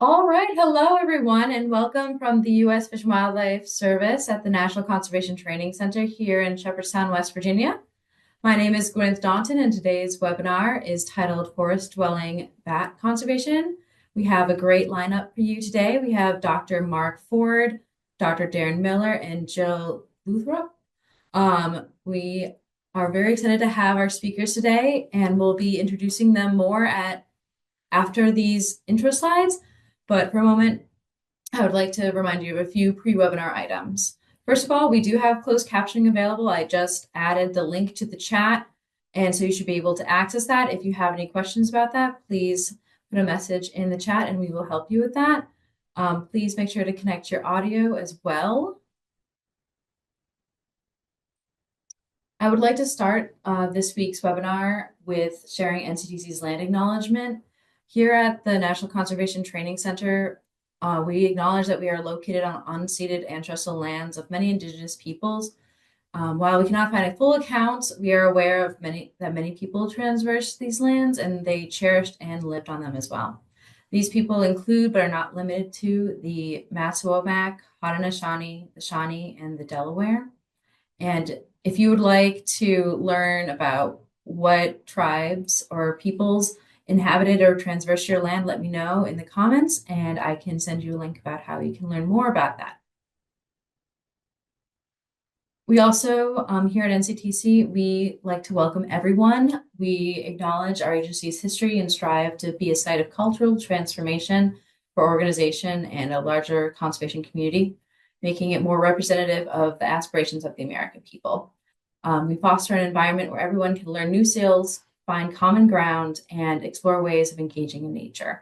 All right. Hello, everyone, and welcome from the U.S. Fish and Wildlife Service at the National Conservation Training Center here in Shepherdstown, West Virginia. My name is Gwyneth Daunton, and today's webinar is titled Forest Dwelling Bat Conservation. We have a great lineup for you today. We have Dr. Mark Ford, Dr. Darren Miller, and Jill Uptrup. We are very excited to have our speakers today, and we'll be introducing them more after these intro slides. But for a moment, I would like to remind you of a few pre-webinar items. First of all, we do have closed captioning available. I just added the link to the chat, and so you should be able to access that. If you have any questions about that, please put a message in the chat and we will help you with that. Please make sure to connect your audio as well. I would like to start this week's webinar with sharing NCTC's land acknowledgement. Here at the National Conservation Training Center, we acknowledge that we are located on unceded ancestral lands of many indigenous peoples. While we cannot find a full account, we are aware of that many people traversed these lands and they cherished and lived on them as well. These people include, but are not limited to, the Massawomac, Haudenosaunee, the Shawnee, and the Delaware. And if you would like to learn about what tribes or peoples inhabited or traversed your land, let me know in the comments and I can send you a link about how you can learn more about that. We also, here at NCTC, we like to welcome everyone. We acknowledge our agency's history and strive to be a site of cultural transformation for organization and a larger conservation community, making it more representative of the aspirations of the American people. We foster an environment where everyone can learn new skills, find common ground, and explore ways of engaging in nature.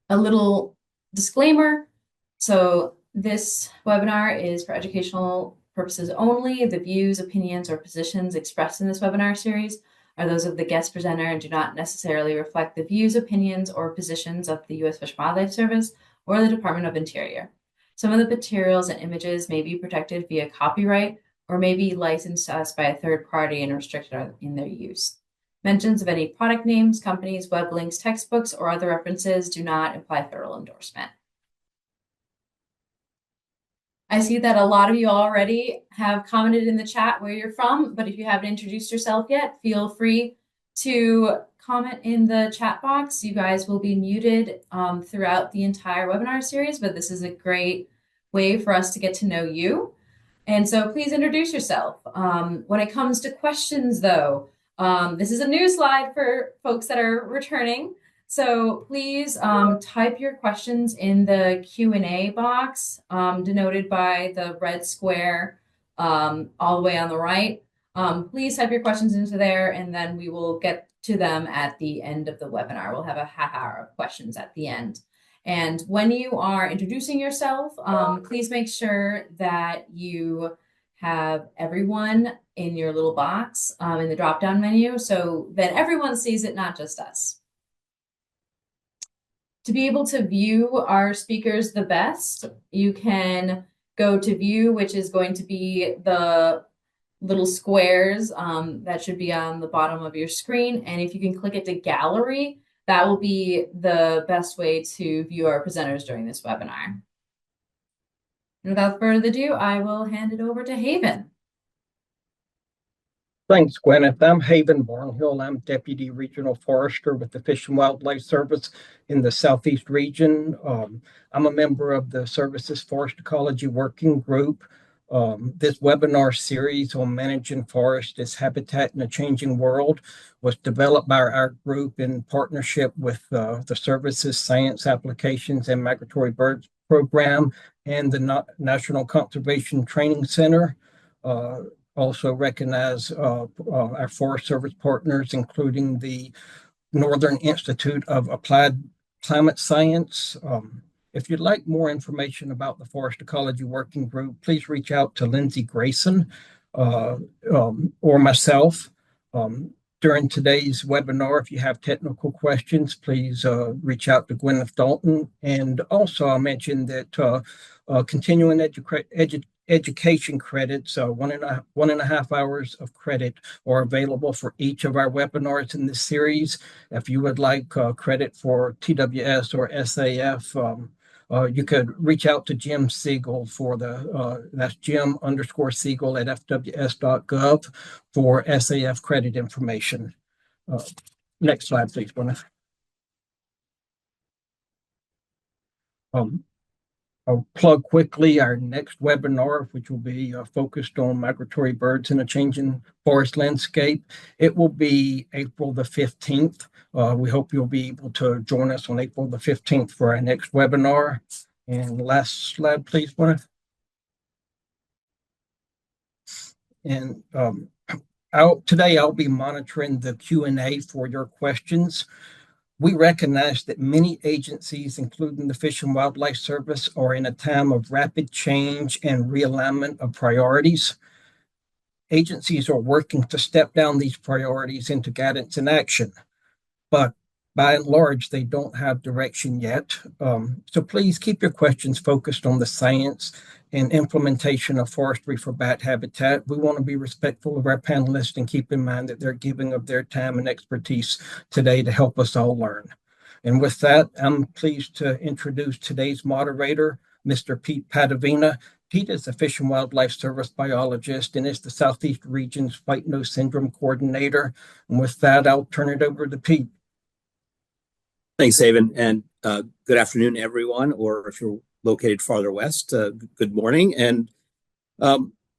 A little disclaimer. So this webinar is for educational purposes only. The views, opinions, or positions expressed in this webinar series are those of the guest presenter and do not necessarily reflect the views, opinions, or positions of the U.S. Fish and Wildlife Service or the Department of Interior. Some of the materials and images may be protected via copyright or may be licensed to us by a third party and restricted in their use. Mentions of any product names, companies, web links, textbooks, or other references do not imply federal endorsement. I see that a lot of you already have commented in the chat where you're from, but if you haven't introduced yourself yet, feel free to comment in the chat box. You guys will be muted throughout the entire webinar series, but this is a great way for us to get to know you. And so please introduce yourself. When it comes to questions, though, this is a new slide for folks that are returning. So please type your questions in the Q&A box denoted by the red square all the way on the right. Please type your questions into there and then we will get to them at the end of the webinar. We'll have a half hour of questions at the end. And when you are introducing yourself, please make sure that you have everyone in your little box in the drop-down menu so that everyone sees it, not just us. To be able to view our speakers the best, you can go to view, which is going to be the little squares that should be on the bottom of your screen. And if you can click it to gallery, that will be the best way to view our presenters during this webinar. And without further ado, I will hand it over to Haven. Thanks, Gwyneth. I'm Haven Barnhill. I'm Deputy Regional Forester with the Fish and Wildlife Service in the Southeast region. I'm a member of the Service's Forest Ecology Working Group. This webinar series on managing forest as habitat in a changing world was developed by our group in partnership with the Service's Science Applications and Migratory Birds Program and the National Conservation Training Center. Also recognize our Forest Service partners, including the Northern Institute of Applied Climate Science. If you'd like more information about the Forest Ecology Working Group, please reach out to Lindsay Grayson or myself. During today's webinar, if you have technical questions, please reach out to Gwyneth Dalton. And also I'll mention that continuing education credits, 1.5 hours of credit are available for each of our webinars in this series. If you would like credit for TWS or SAF, you could reach out to Jim Siegel for that's Jim_Siegel at fws.gov for SAF credit information. Next slide, please, Gwyneth. I'll plug quickly our next webinar, which will be focused on migratory birds in a changing forest landscape. It will be April the 15th. We hope you'll be able to join us on April the 15th for our next webinar. And last slide, please, Gwyneth. And today I'll be monitoring the Q&A for your questions. We recognize that many agencies, including the Fish and Wildlife Service, are in a time of rapid change and realignment of priorities. Agencies are working to step down these priorities into guidance and action, but by and large, they don't have direction yet. So please keep your questions focused on the science and implementation of forestry for bat habitat. We want to be respectful of our panelists and keep in mind that they're giving of their time and expertise today to help us all learn. And with that, I'm pleased to introduce today's moderator, Mr. Pete Pattavina. Pete is a Fish and Wildlife Service biologist and is the Southeast Region's White Nose Syndrome Coordinator. And with that, I'll turn it over to Pete. Thanks, Haven, and good afternoon, everyone, or if you're located farther west, good morning. And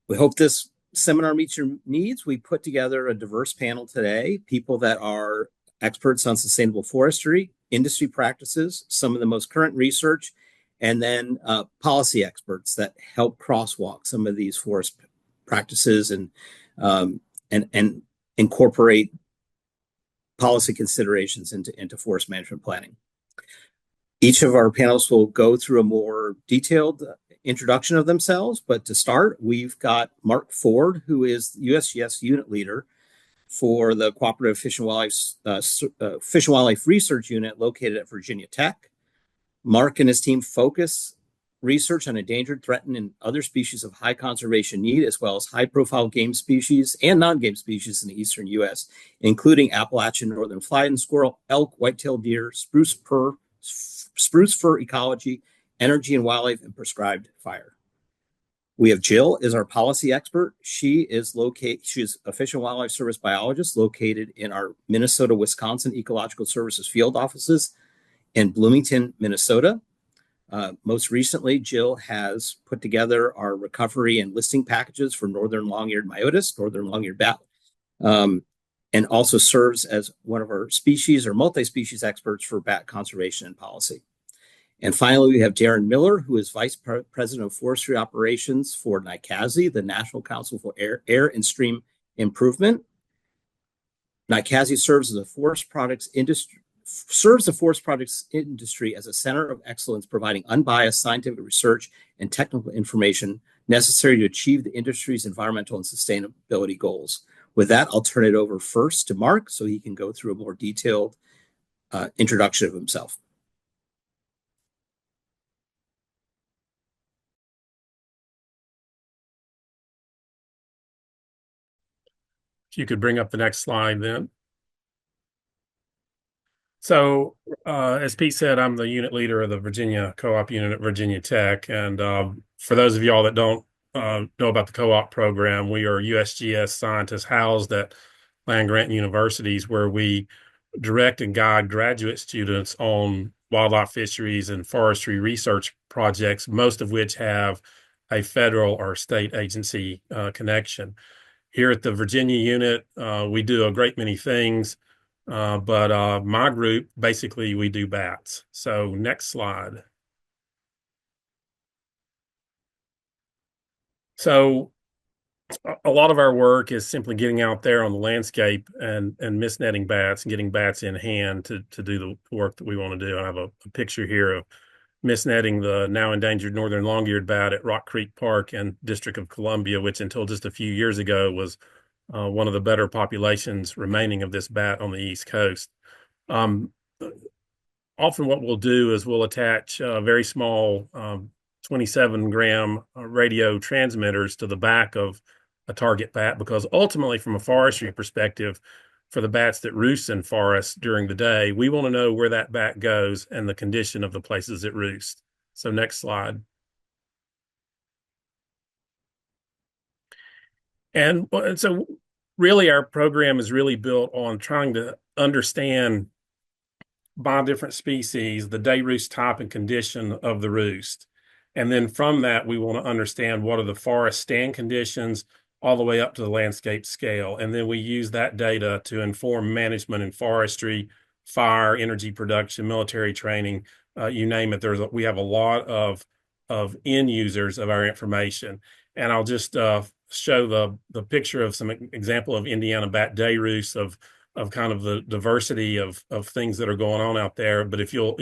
we hope this seminar meets your needs. We put together a diverse panel today, people that are experts on sustainable forestry, industry practices, some of the most current research, and then policy experts that help crosswalk some of these forest practices and incorporate policy considerations into forest management planning. Each of our panelists will go through a more detailed introduction of themselves, but to start, we've got Mark Ford, who is USGS unit leader for the Cooperative Fish and Wildlife Research Unit located at Virginia Tech. Mark and his team focus research on endangered, threatened, and other species of high conservation need, as well as high-profile game species and non-game species in the eastern U.S., including Appalachian northern fly-and squirrel, elk, white-tailed deer, spruce fir ecology, energy and wildlife, and prescribed fire. We have Jill is our policy expert. She's a Fish and Wildlife Service biologist located in our Minnesota, Wisconsin Ecological Services field offices in Bloomington, Minnesota. Most recently, Jill has put together our recovery and listing packages for northern long-eared myotis, northern long-eared bat, and also serves as one of our species or multi-species experts for bat conservation and policy. And finally, we have Darren Miller, who is Vice President of Forestry Operations for NICASI, the National Council for Air and Stream Improvement. NICASI serves the forest products industry as a center of excellence, providing unbiased scientific research and technical information necessary to achieve the industry's environmental and sustainability goals. With that, I'll turn it over first to Mark so he can go through a more detailed introduction of himself. If you could bring up the next slide then. So as Pete said, I'm the unit leader of the Virginia Co-op unit at Virginia Tech. And for those of y'all that don't know about the co-op program, we are USGS scientists housed at land-grant universities where we direct and guide graduate students on wildlife fisheries and forestry research projects, most of which have a federal or state agency connection. Here at the Virginia unit, we do a great many things, but my group, basically, we do bats. So next slide. So a lot of our work is simply getting out there on the landscape and misnetting bats and getting bats in hand to do the work that we want to do. I have a picture here of misnetting the now endangered northern long-eared bat at Rock Creek Park in District of Columbia, which until just a few years ago was one of the better populations remaining of this bat on the East Coast. Often what we'll do is we'll attach very small 27-gram radio transmitters to the back of a target bat, because ultimately, from a forestry perspective, for the bats that roost in forests during the day, we want to know where that bat goes and the condition of the places it roosts. So next slide. And so really our program is really built on trying to understand by different species the day roost type and condition of the roost. And then from that, we want to understand what are the forest stand conditions all the way up to the landscape scale. And then we use that data to inform management in forestry, fire, energy production, military training, you name it. We have a lot of end users of our information. And I'll just show the picture of some example of Indiana bat day roosts of kind of the diversity of things that are going on out there. But if you'll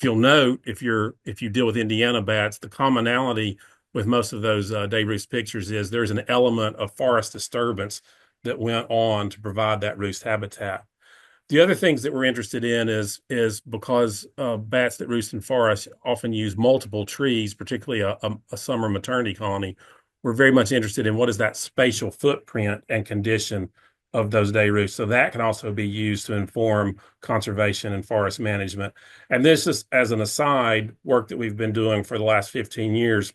note, if you deal with Indiana bats, the commonality with most of those day roost pictures is there's an element of forest disturbance that went on to provide that roost habitat. The other things that we're interested in is because bats that roost in forests often use multiple trees, particularly a summer maternity colony. We're very much interested in what is that spatial footprint and condition of those day roosts. So that can also be used to inform conservation and forest management. And this is, as an aside, work that we've been doing for the last 15 years.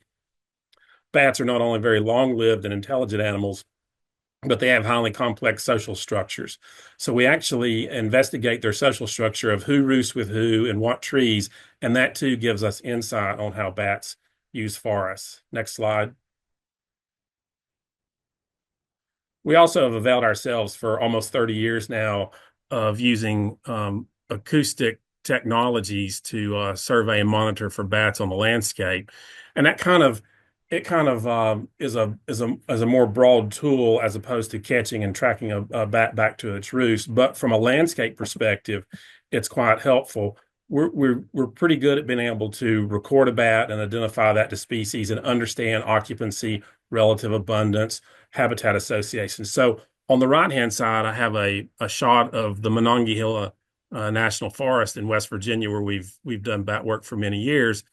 Bats are not only very long-lived and intelligent animals, but they have highly complex social structures. So we actually investigate their social structure of who roosts with who and what trees, and that too gives us insight on how bats use forests. Next slide. We also have availed ourselves for almost 30 years now of using acoustic technologies to survey and monitor for bats on the landscape, and that kind of is a more broad tool as opposed to catching and tracking a bat back to its roost. But from a landscape perspective, it's quite helpful. We're pretty good at being able to record a bat and identify that to species and understand occupancy, relative abundance, habitat association. So on the right-hand side, I have a shot of the Monongahela National Forest in West Virginia, where we've done bat work for many years.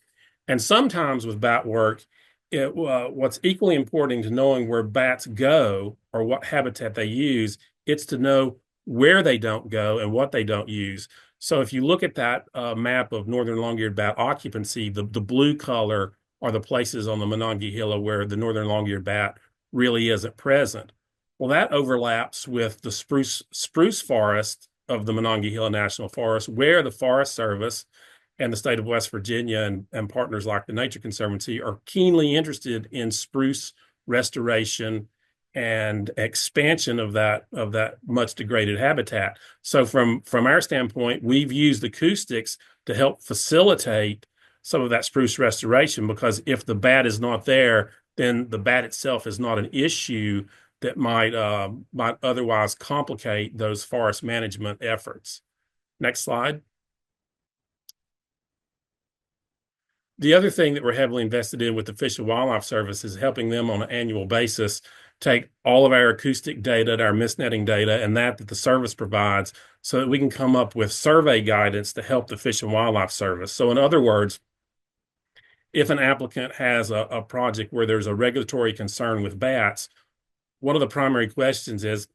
And sometimes with bat work, what's equally important to knowing where bats go or what habitat they use, it's to know where they don't go and what they don't use. So if you look at that map of northern long-eared bat occupancy, the blue color are the places on the Monongahela where the northern long-eared bat really isn't present. Well, that overlaps with the spruce forest of the Monongahela National Forest, where the Forest Service and the state of West Virginia and partners like the Nature Conservancy are keenly interested in spruce restoration and expansion of that much degraded habitat. So from our standpoint, we've used acoustics to help facilitate some of that spruce restoration, because if the bat is not there, then the bat itself is not an issue that might otherwise complicate those forest management efforts. Next slide. The other thing that we're heavily invested in with the Fish and Wildlife Service is helping them on an annual basis take all of our acoustic data, our mist netting data, and that the service provides, so that we can come up with survey guidance to help the Fish and Wildlife Service. So in other words, if an applicant has a project where there's a regulatory concern with bats, one of the primary questions is,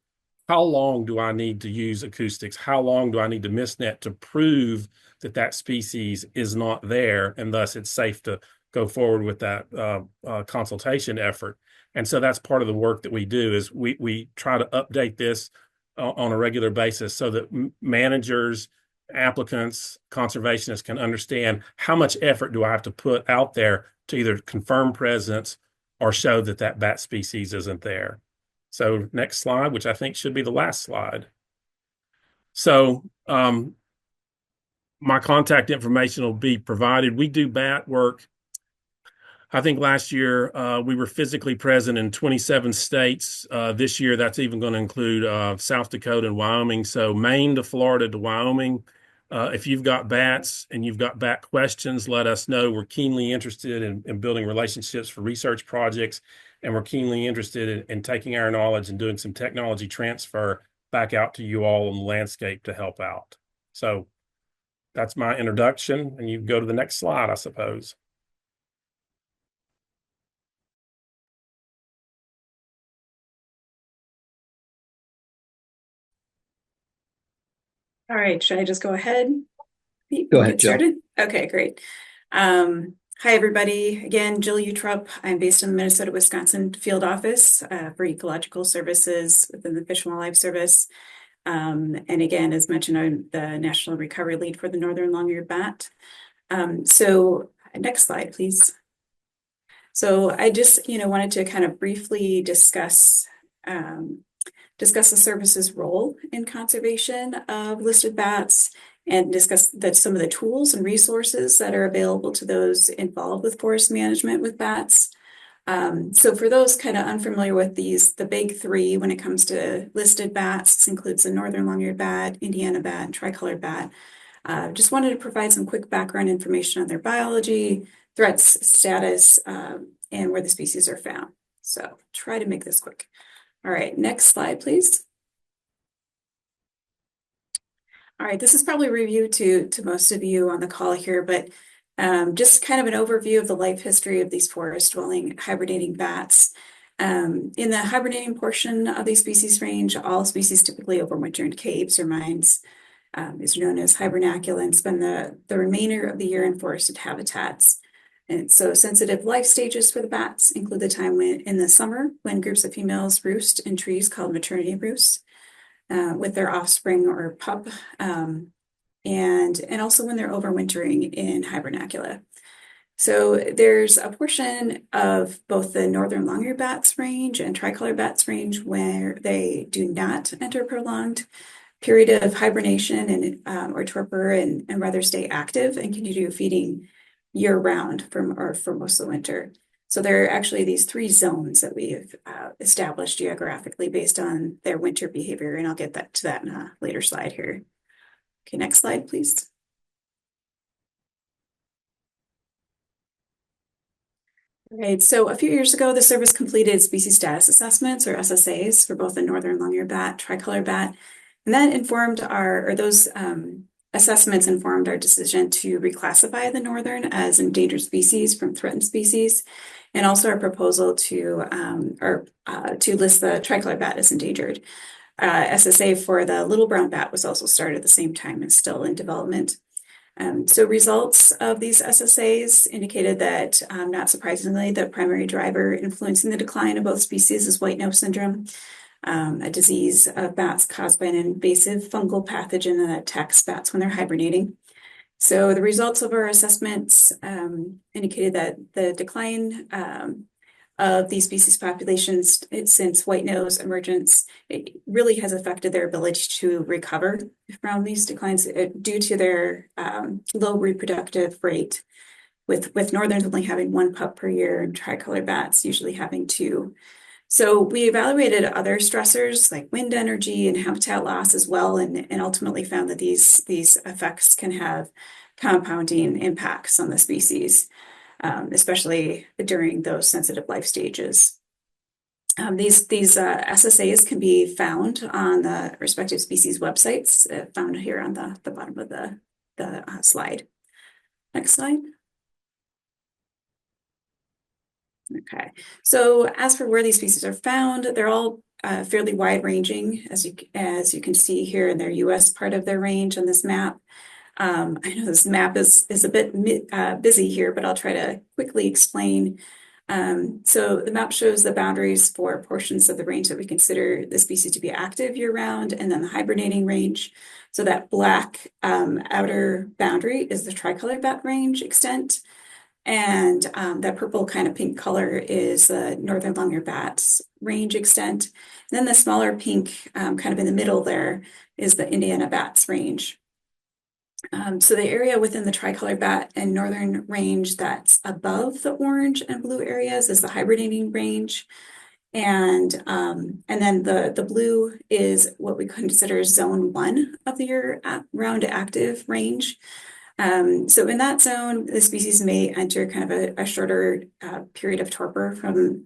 how long do I need to use acoustics? How long do I need to mist net to prove that that species is not there, and thus it's safe to go forward with that consultation effort? And so that's part of the work that we do, is we try to update this on a regular basis so that managers, applicants, conservationists can understand how much effort do I have to put out there to either confirm presence or show that that bat species isn't there. So next slide, which I think should be the last slide. So my contact information will be provided. We do bat work. I think last year we were physically present in 27 states. This year, that's even going to include South Dakota and Wyoming. So Maine to Florida to Wyoming. If you've got bats and you've got bat questions, let us know. We're keenly interested in building relationships for research projects, and we're keenly interested in taking our knowledge and doing some technology transfer back out to you all on the landscape to help out. So that's my introduction, and you can go to the next slide, I suppose. All right, should I just go ahead? Go ahead, Get Jill. started? Okay, great. Hi, everybody. Again, Jill Uptrup. I'm based in the Minnesota, Wisconsin field office for ecological services within the Fish and Wildlife Service. And again, as mentioned, I'm the National Recovery Lead for the Northern Long-eared Bat. So next slide, please. So I just, wanted to kind of briefly discuss the service's role in conservation of listed bats and discuss some of the tools and resources that are available to those involved with forest management with bats. So for those kind of unfamiliar with the big three when it comes to listed bats, this includes the northern long-eared bat, Indiana bat, and tricolored bat. Just wanted to provide some quick background information on their biology, threats, status, and where the species are found. So try to make this quick. All right, next slide, please. All right, this is probably a review to most of you on the call here, but just kind of an overview of the life history of these forest-dwelling hibernating bats. In the hibernating portion of these species range, all species typically overwinter in caves or mines, is known as hibernacula, and spend the remainder of the year in forested habitats. And so sensitive life stages for the bats include the time in the summer when groups of females roost in trees called maternity roosts with their offspring or pup, and also when they're overwintering in hibernacula. So there's a portion of both the northern long-eared bats range and tricolored bats range where they do not enter prolonged period of hibernation and or torpor and rather stay active and continue feeding year-round for most of the winter. So there are actually these three zones that we've established geographically based on their winter behavior, and I'll get to that in a later slide here. Okay, next slide, please. All right, so a few years ago, the service completed species status assessments or SSAs for both the northern long-eared bat, tricolored bat, and that informed those assessments informed our decision to reclassify the northern as endangered species from threatened species, and also our proposal to list the tricolored bat as endangered. SSA for the little brown bat was also started at the same time and still in development. So results of these SSAs indicated that, not surprisingly, the primary driver influencing the decline of both species is white nose syndrome, a disease of bats caused by an invasive fungal pathogen that attacks bats when they're hibernating. So the results of our assessments indicated that the decline of these species populations since white nose emergence, it really has affected their ability to recover from these declines due to their low reproductive rate, with northerns only having one pup per year and tricolored bats usually having two. So we evaluated other stressors like wind energy and habitat loss as well, and ultimately found that these effects can have compounding impacts on the species, especially during those sensitive life stages. These SSAs can be found on the respective species websites, found here on the bottom of the slide. Next slide. Okay, so as for where these species are found, they're all fairly wide-ranging, as you can see here in their U.S. part of their range on this map. I know this map is a bit busy here, but I'll try to quickly explain. So the map shows the boundaries for portions of the range that we consider the species to be active year-round, and then the hibernating range. So that black outer boundary is the tricolored bat range extent. And that purple kind of pink color is the northern long-eared bats range extent. And then the smaller pink kind of in the middle there is the Indiana bats range. So the area within the tricolored bat and northern range that's above the orange and blue areas is the hibernating range. And then the blue is what we consider zone 1 of the year-round active range. So in that zone, the species may enter kind of a shorter period of torpor from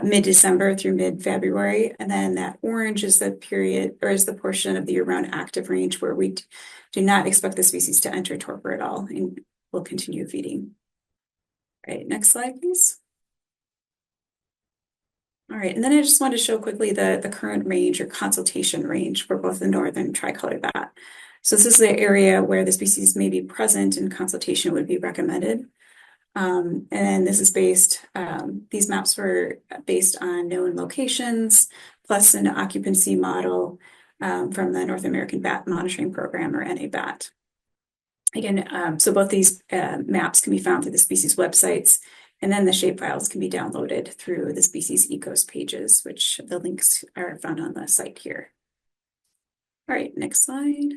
mid-December through mid-February. And then that orange is the period, or is the portion of the year-round active range where we do not expect the species to enter torpor at all and will continue feeding. All right, next slide, please. All right, and then I just want to show quickly the current range or consultation range for both the northern and tricolored bat. So this is the area where the species may be present and consultation would be recommended. And this is based, these maps were based on known locations, plus an occupancy model from the North American Bat Monitoring Program, or NABAT. Again, so both these maps can be found through the species websites, and then the shapefiles can be downloaded through the species ecos pages, which the links are found on the site here. All right, next slide.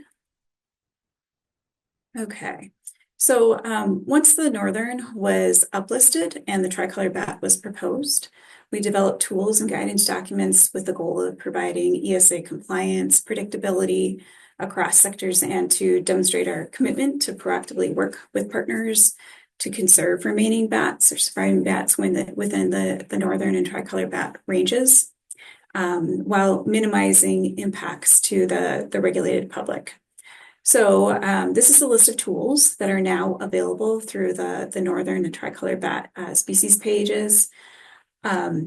Okay, so once the northern was uplisted and the tricolor bat was proposed, we developed tools and guidance documents with the goal of providing ESA compliance, predictability across sectors, and to demonstrate our commitment to proactively work with partners to conserve remaining bats or surviving bats within the northern and tricolor bat ranges, while minimizing impacts to the regulated public. So this is a list of tools that are now available through the northern and tricolor bat species pages. Let's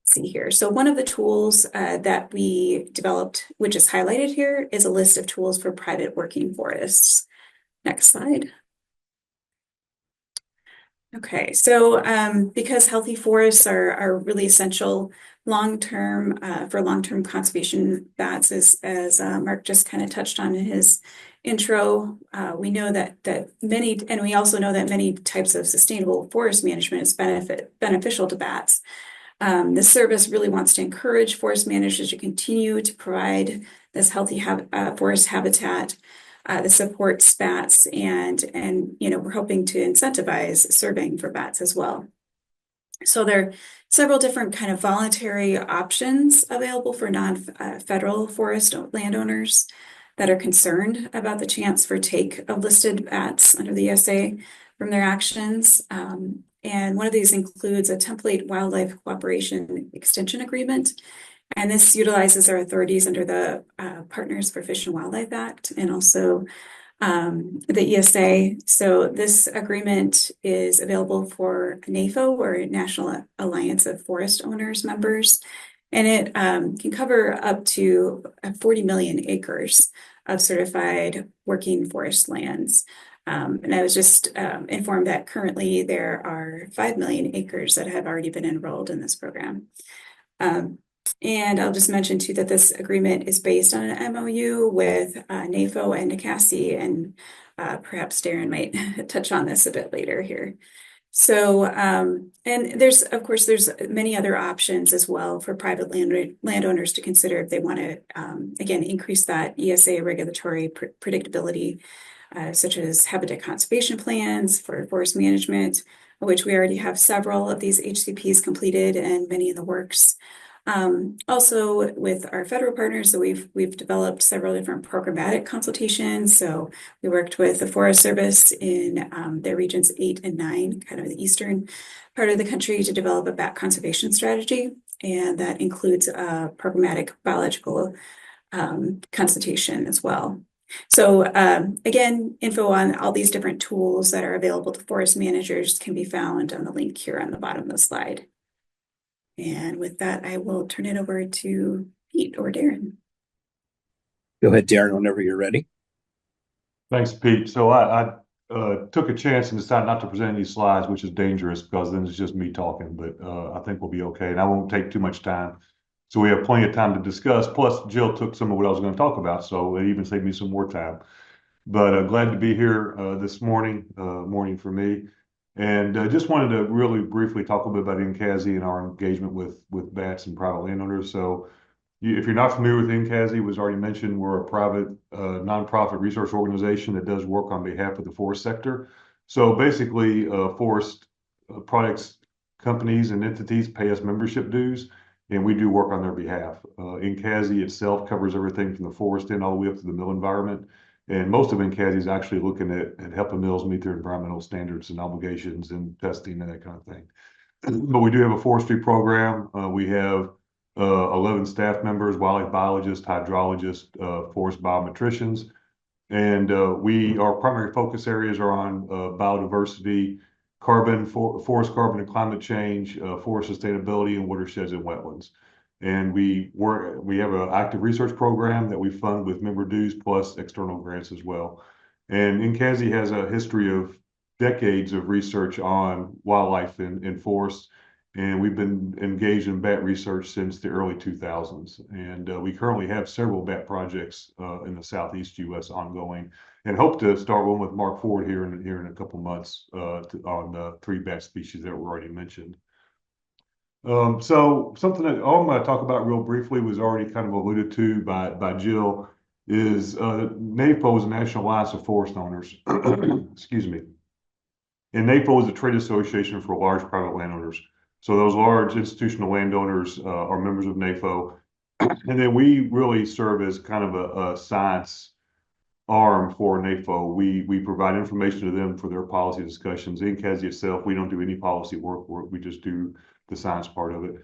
see here. So one of the tools that we developed, which is highlighted here, is a list of tools for private working forests. Next slide. Okay, so because healthy forests are really essential long-term for long-term conservation bats, as Mark just kind of touched on in his intro, we know that many, and we also know that many types of sustainable forest management is beneficial to bats. The service really wants to encourage forest managers to continue to provide this healthy forest habitat that supports bats, and we're hoping to incentivize surveying for bats as well. So there are several different kind of voluntary options available for non-federal forest landowners that are concerned about the chance for take of listed bats under the ESA from their actions. And one of these includes a template wildlife cooperation extension agreement. And this utilizes our authorities under the Partners for Fish and Wildlife Act and also the ESA. So this agreement is available for NAFO, or National Alliance of Forest Owners members, and it can cover up to 40 million acres of certified working forest lands. And I was just informed that currently there are 5 million acres that have already been enrolled in this program. And I'll just mention too that this agreement is based on an MOU with NAFO and NCASI, and perhaps Darren might touch on this a bit later here. So, and there's many other options as well for private landowners to consider if they want to, again, increase that ESA regulatory predictability, such as habitat conservation plans for forest management, which we already have several of these HCPs completed and many in the works. Also with our federal partners, so we've developed several different programmatic consultations. So we worked with the Forest Service in their regions 8 and 9, kind of the eastern part of the country, to develop a bat conservation strategy. And that includes a programmatic biological consultation as well. So again, info on all these different tools that are available to forest managers can be found on the link here on the bottom of the slide. And with that, I will turn it over to Pete or Darren. Go ahead, Darren, whenever you're ready. Thanks, Pete. So I took a chance and decided not to present any slides, which is dangerous because then it's just me talking, but I think we'll be okay. And I won't take too much time. So we have plenty of time to discuss. Plus, Jill took some of what I was going to talk about, so it even saved me some more time. But glad to be here this morning for me. And just wanted to really briefly talk a little bit about NCASI and our engagement with bats and private landowners. So if you're not familiar with NCASI, it was already mentioned, we're a private nonprofit research organization that does work on behalf of the forest sector. So basically, forest products companies and entities pay us membership dues, and we do work on their behalf. NCASI itself covers everything from the forest end all the way up to the mill environment. And most of NCASI is actually looking at helping mills meet their environmental standards and obligations and testing and that kind of thing. But we do have a forestry program. We have 11 staff members, wildlife biologists, hydrologists, forest biometricians. And our primary focus areas are on biodiversity, forest carbon and climate change, forest sustainability, and watersheds and wetlands. And we have an active research program that we fund with member dues plus external grants as well. And NCASI has a history of decades of research on wildlife in forests. And we've been engaged in bat research since the early 2000s. And we currently have several bat projects in the Southeast U.S. ongoing, and hope to start one with Mark Ford here in a couple months on the 3 bat species that were already mentioned. So something that I'm going to talk about real briefly was already kind of alluded to by Jill is NAFO is the National Alliance of Forest Owners. Excuse me. And NAFO is a trade association for large private landowners. So those large institutional landowners are members of NAFO. And then we really serve as kind of a science arm for NAFO. We provide information to them for their policy discussions. In NCASI itself, we don't do any policy work. We just do the science part of it.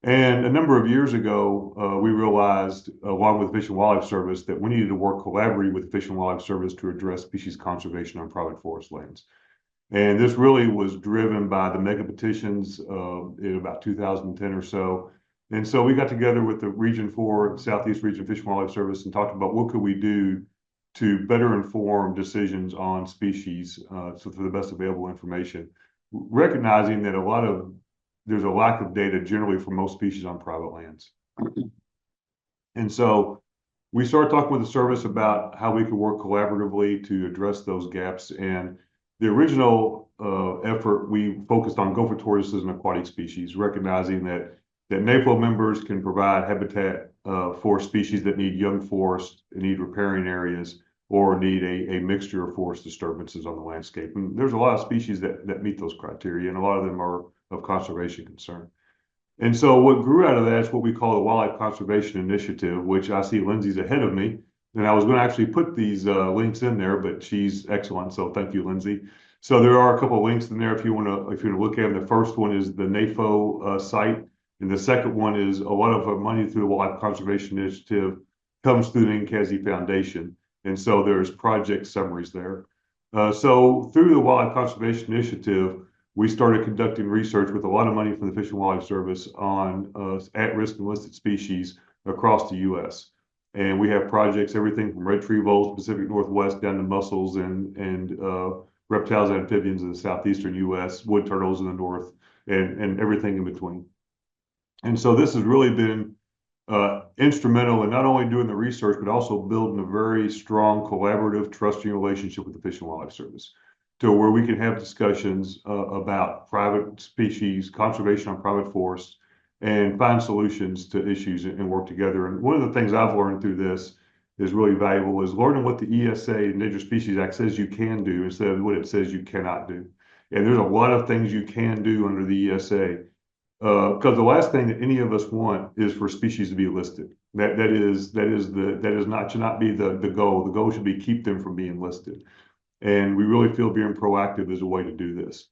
And a number of years ago, we realized, along with Fish and Wildlife Service, that we needed to work collaboratively with Fish and Wildlife Service to address species conservation on private forest lands. And this really was driven by the mega petitions in about 2010 or so. And so we got together with the Region 4, Southeast Region Fish and Wildlife Service, and talked about what could we do to better inform decisions on species, so for the best available information, recognizing that there's a lack of data generally for most species on private lands. And so we started talking with the service about how we could work collaboratively to address those gaps. And the original effort, we focused on gopher tortoises and aquatic species, recognizing that NAFO members can provide habitat for species that need young forests, need riparian areas, or need a mixture of forest disturbances on the landscape. And there's a lot of species that meet those criteria, and a lot of them are of conservation concern. And so what grew out of that is what we call the Wildlife Conservation Initiative, which I see Lindsay's ahead of me. And I was going to actually put these links in there, but she's excellent. So thank you, Lindsay. So there are a couple of links in there if you want to look at them. The first one is the NAFO site. And the second one is a lot of money through the Wildlife Conservation Initiative comes through the NCASI Foundation. And so there's project summaries there. So through the Wildlife Conservation Initiative, we started conducting research with a lot of money from the Fish and Wildlife Service on at-risk and listed species across the U.S. And we have projects, everything from red tree voles, Pacific Northwest, down to mussels and reptiles and amphibians in the southeastern U.S., wood turtles in the north, and everything in between. And so this has really been instrumental in not only doing the research, but also building a very strong, collaborative, trusting relationship with the Fish and Wildlife Service, to where we can have discussions about private species, conservation on private forests, and find solutions to issues and work together. And one of the things I've learned through this is really valuable is learning what the ESA, Endangered Species Act, says you can do instead of what it says you cannot do. And there's a lot of things you can do under the ESA. Because the last thing that any of us want is for species to be listed. That should not be the goal. The goal should be keep them from being listed. And we really feel being proactive is a way to do this.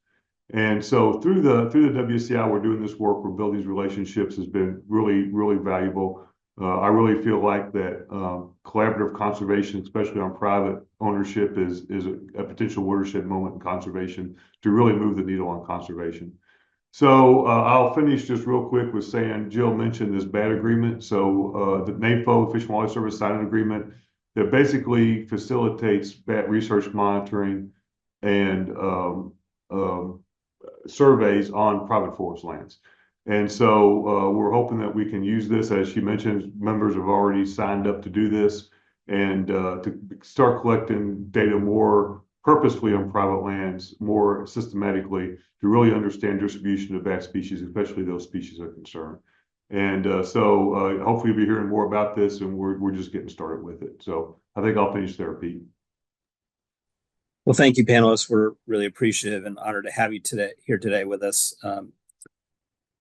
And so through the WCI, we're doing this work. We're building these relationships has been really, really valuable. I really feel like that collaborative conservation, especially on private ownership, is a potential watershed moment in conservation to really move the needle on conservation. So I'll finish just real quick with saying Jill mentioned this bat agreement. So the NAFO, Fish and Wildlife Service, signed an agreement that basically facilitates bat research monitoring and surveys on private forest lands. And so we're hoping that we can use this. As she mentioned, members have already signed up to do this and to start collecting data more purposefully on private lands, more systematically, to really understand distribution of bat species, especially those species of concern. And so hopefully you'll be hearing more about this, and we're just getting started with it. So I think I'll finish there, Pete. Well, thank you, panelists. We're really appreciative and honored to have you here today with us.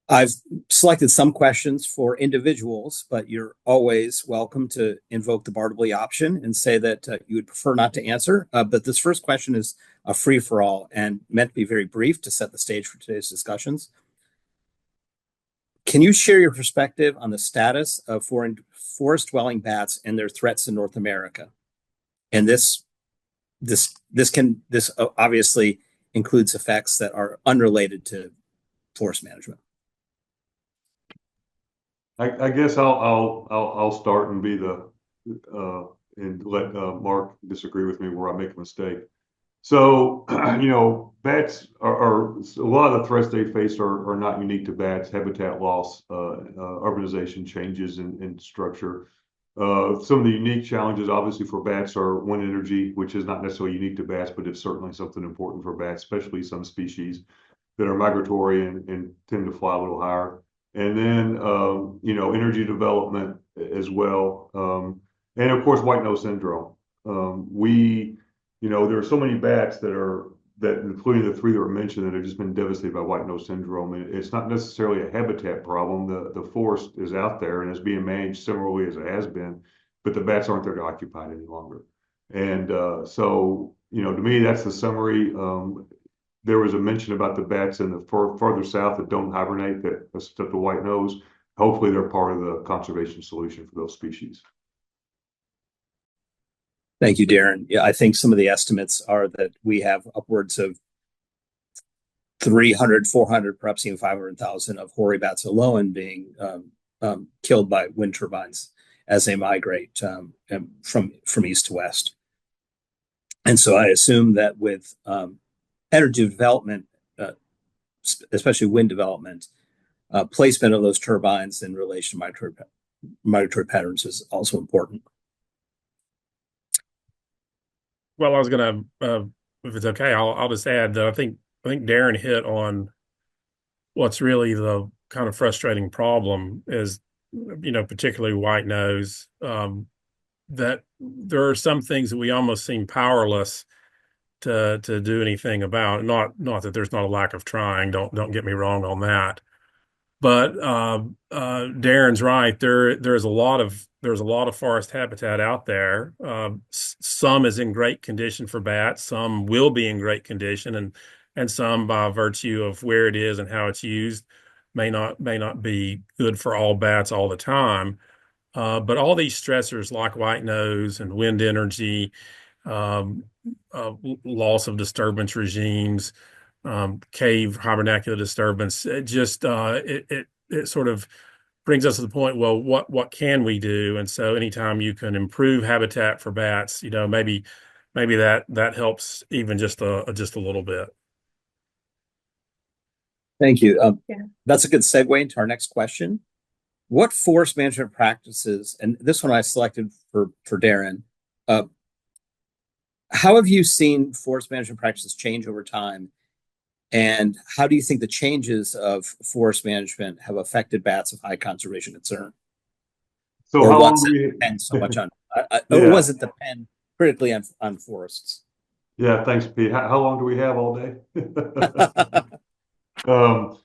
I've selected some questions for individuals, but you're always welcome to invoke the Bartleby option and say that you would prefer not to answer. But this first question is a free-for-all and meant to be very brief to set the stage for today's discussions. Can you share your perspective on the status of foreign forest-dwelling bats and their threats in North America? And this obviously includes effects that are unrelated to forest management. I guess I'll start and be the and let Mark disagree with me where I make a mistake. So, bats are a lot of the threats they face are not unique to bats: habitat loss, urbanization, changes in structure. Some of the unique challenges, obviously, for bats are wind energy, which is not necessarily unique to bats, but it's certainly something important for bats, especially some species that are migratory and tend to fly a little higher. And then, energy development as well. And of course, white nose syndrome. There are so many bats that, including the three that were mentioned, that have just been devastated by white nose syndrome. And it's not necessarily a habitat problem. The forest is out there and is being managed similarly as it has been, but the bats aren't there to occupy it any longer. And to me, that's the summary. There was a mention about the bats in the farther south that don't hibernate, that except the white nose. Hopefully, they're part of the conservation solution for those species. Thank you, Darren. Yeah, I think some of the estimates are that we have upwards of 300, 400, perhaps even 500,000 of hoary bats alone being killed by wind turbines as they migrate from east to west. And so I assume that with energy development, especially wind development, placement of those turbines in relation to migratory patterns is also important. Well, I was gonna, if it's okay, I'll just add that I think Darren hit on what's really the kind of frustrating problem is, particularly white nose, that there are some things that we almost seem powerless to do anything about. Not that there's not a lack of trying. Don't get me wrong on that. But Darren's right. There's a lot of forest habitat out there. Some is in great condition for bats. Some will be in great condition, and some, by virtue of where it is and how it's used, may not be good for all bats all the time. But all these stressors like white nose and wind energy, loss of disturbance regimes, cave hibernacular disturbance, it sort of brings us to the point, well, what can we do? And so anytime you can improve habitat for bats, maybe that helps even just a little bit. Thank you. Yeah. That's a good segue into our next question. What forest management practices, and this one I selected for Darren, how have you seen forest management practices change over time? And how do you think the changes of forest management have affected bats of high conservation concern? So or how long what's do it we depend so much on? Yeah. Or was it depend critically on forests? Yeah, thanks, Pete. How long do we have all day? So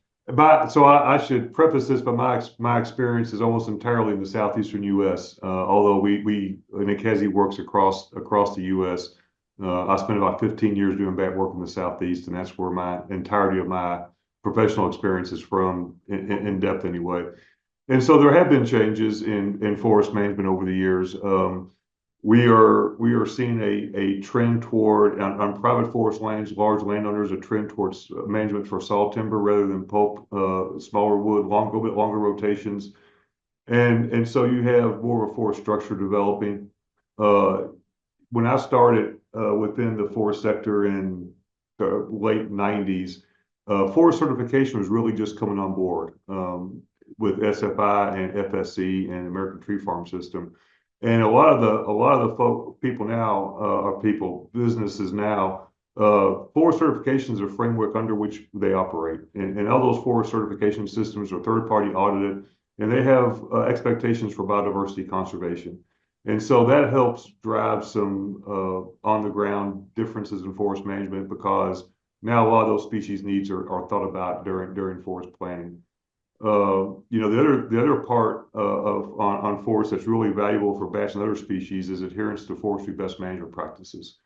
I should preface this by my experience is almost entirely in the southeastern U.S. Although we McKenzie works across the U.S. I spent about 15 years doing bat work in the southeast, and that's where my entirety of my professional experience is from, in depth anyway. And so there have been changes in forest management over the years. We are seeing a trend toward on private forest lands, large landowners, a trend towards management for saw timber rather than pulp, smaller wood, a bit longer rotations, and so you have more of a forest structure developing. When I started within the forest sector in the late '90s, forest certification was really just coming on board with SFI and FSC and American Tree Farm System. And a lot of the people now, businesses now, forest certifications are a framework under which they operate. And all those forest certification systems are third-party audited, and they have expectations for biodiversity conservation. And so that helps drive some on-the-ground differences in forest management, because now a lot of those species needs are thought about during forest planning. The other part on forests that's really valuable for bats and other species is adherence to forestry best management practices.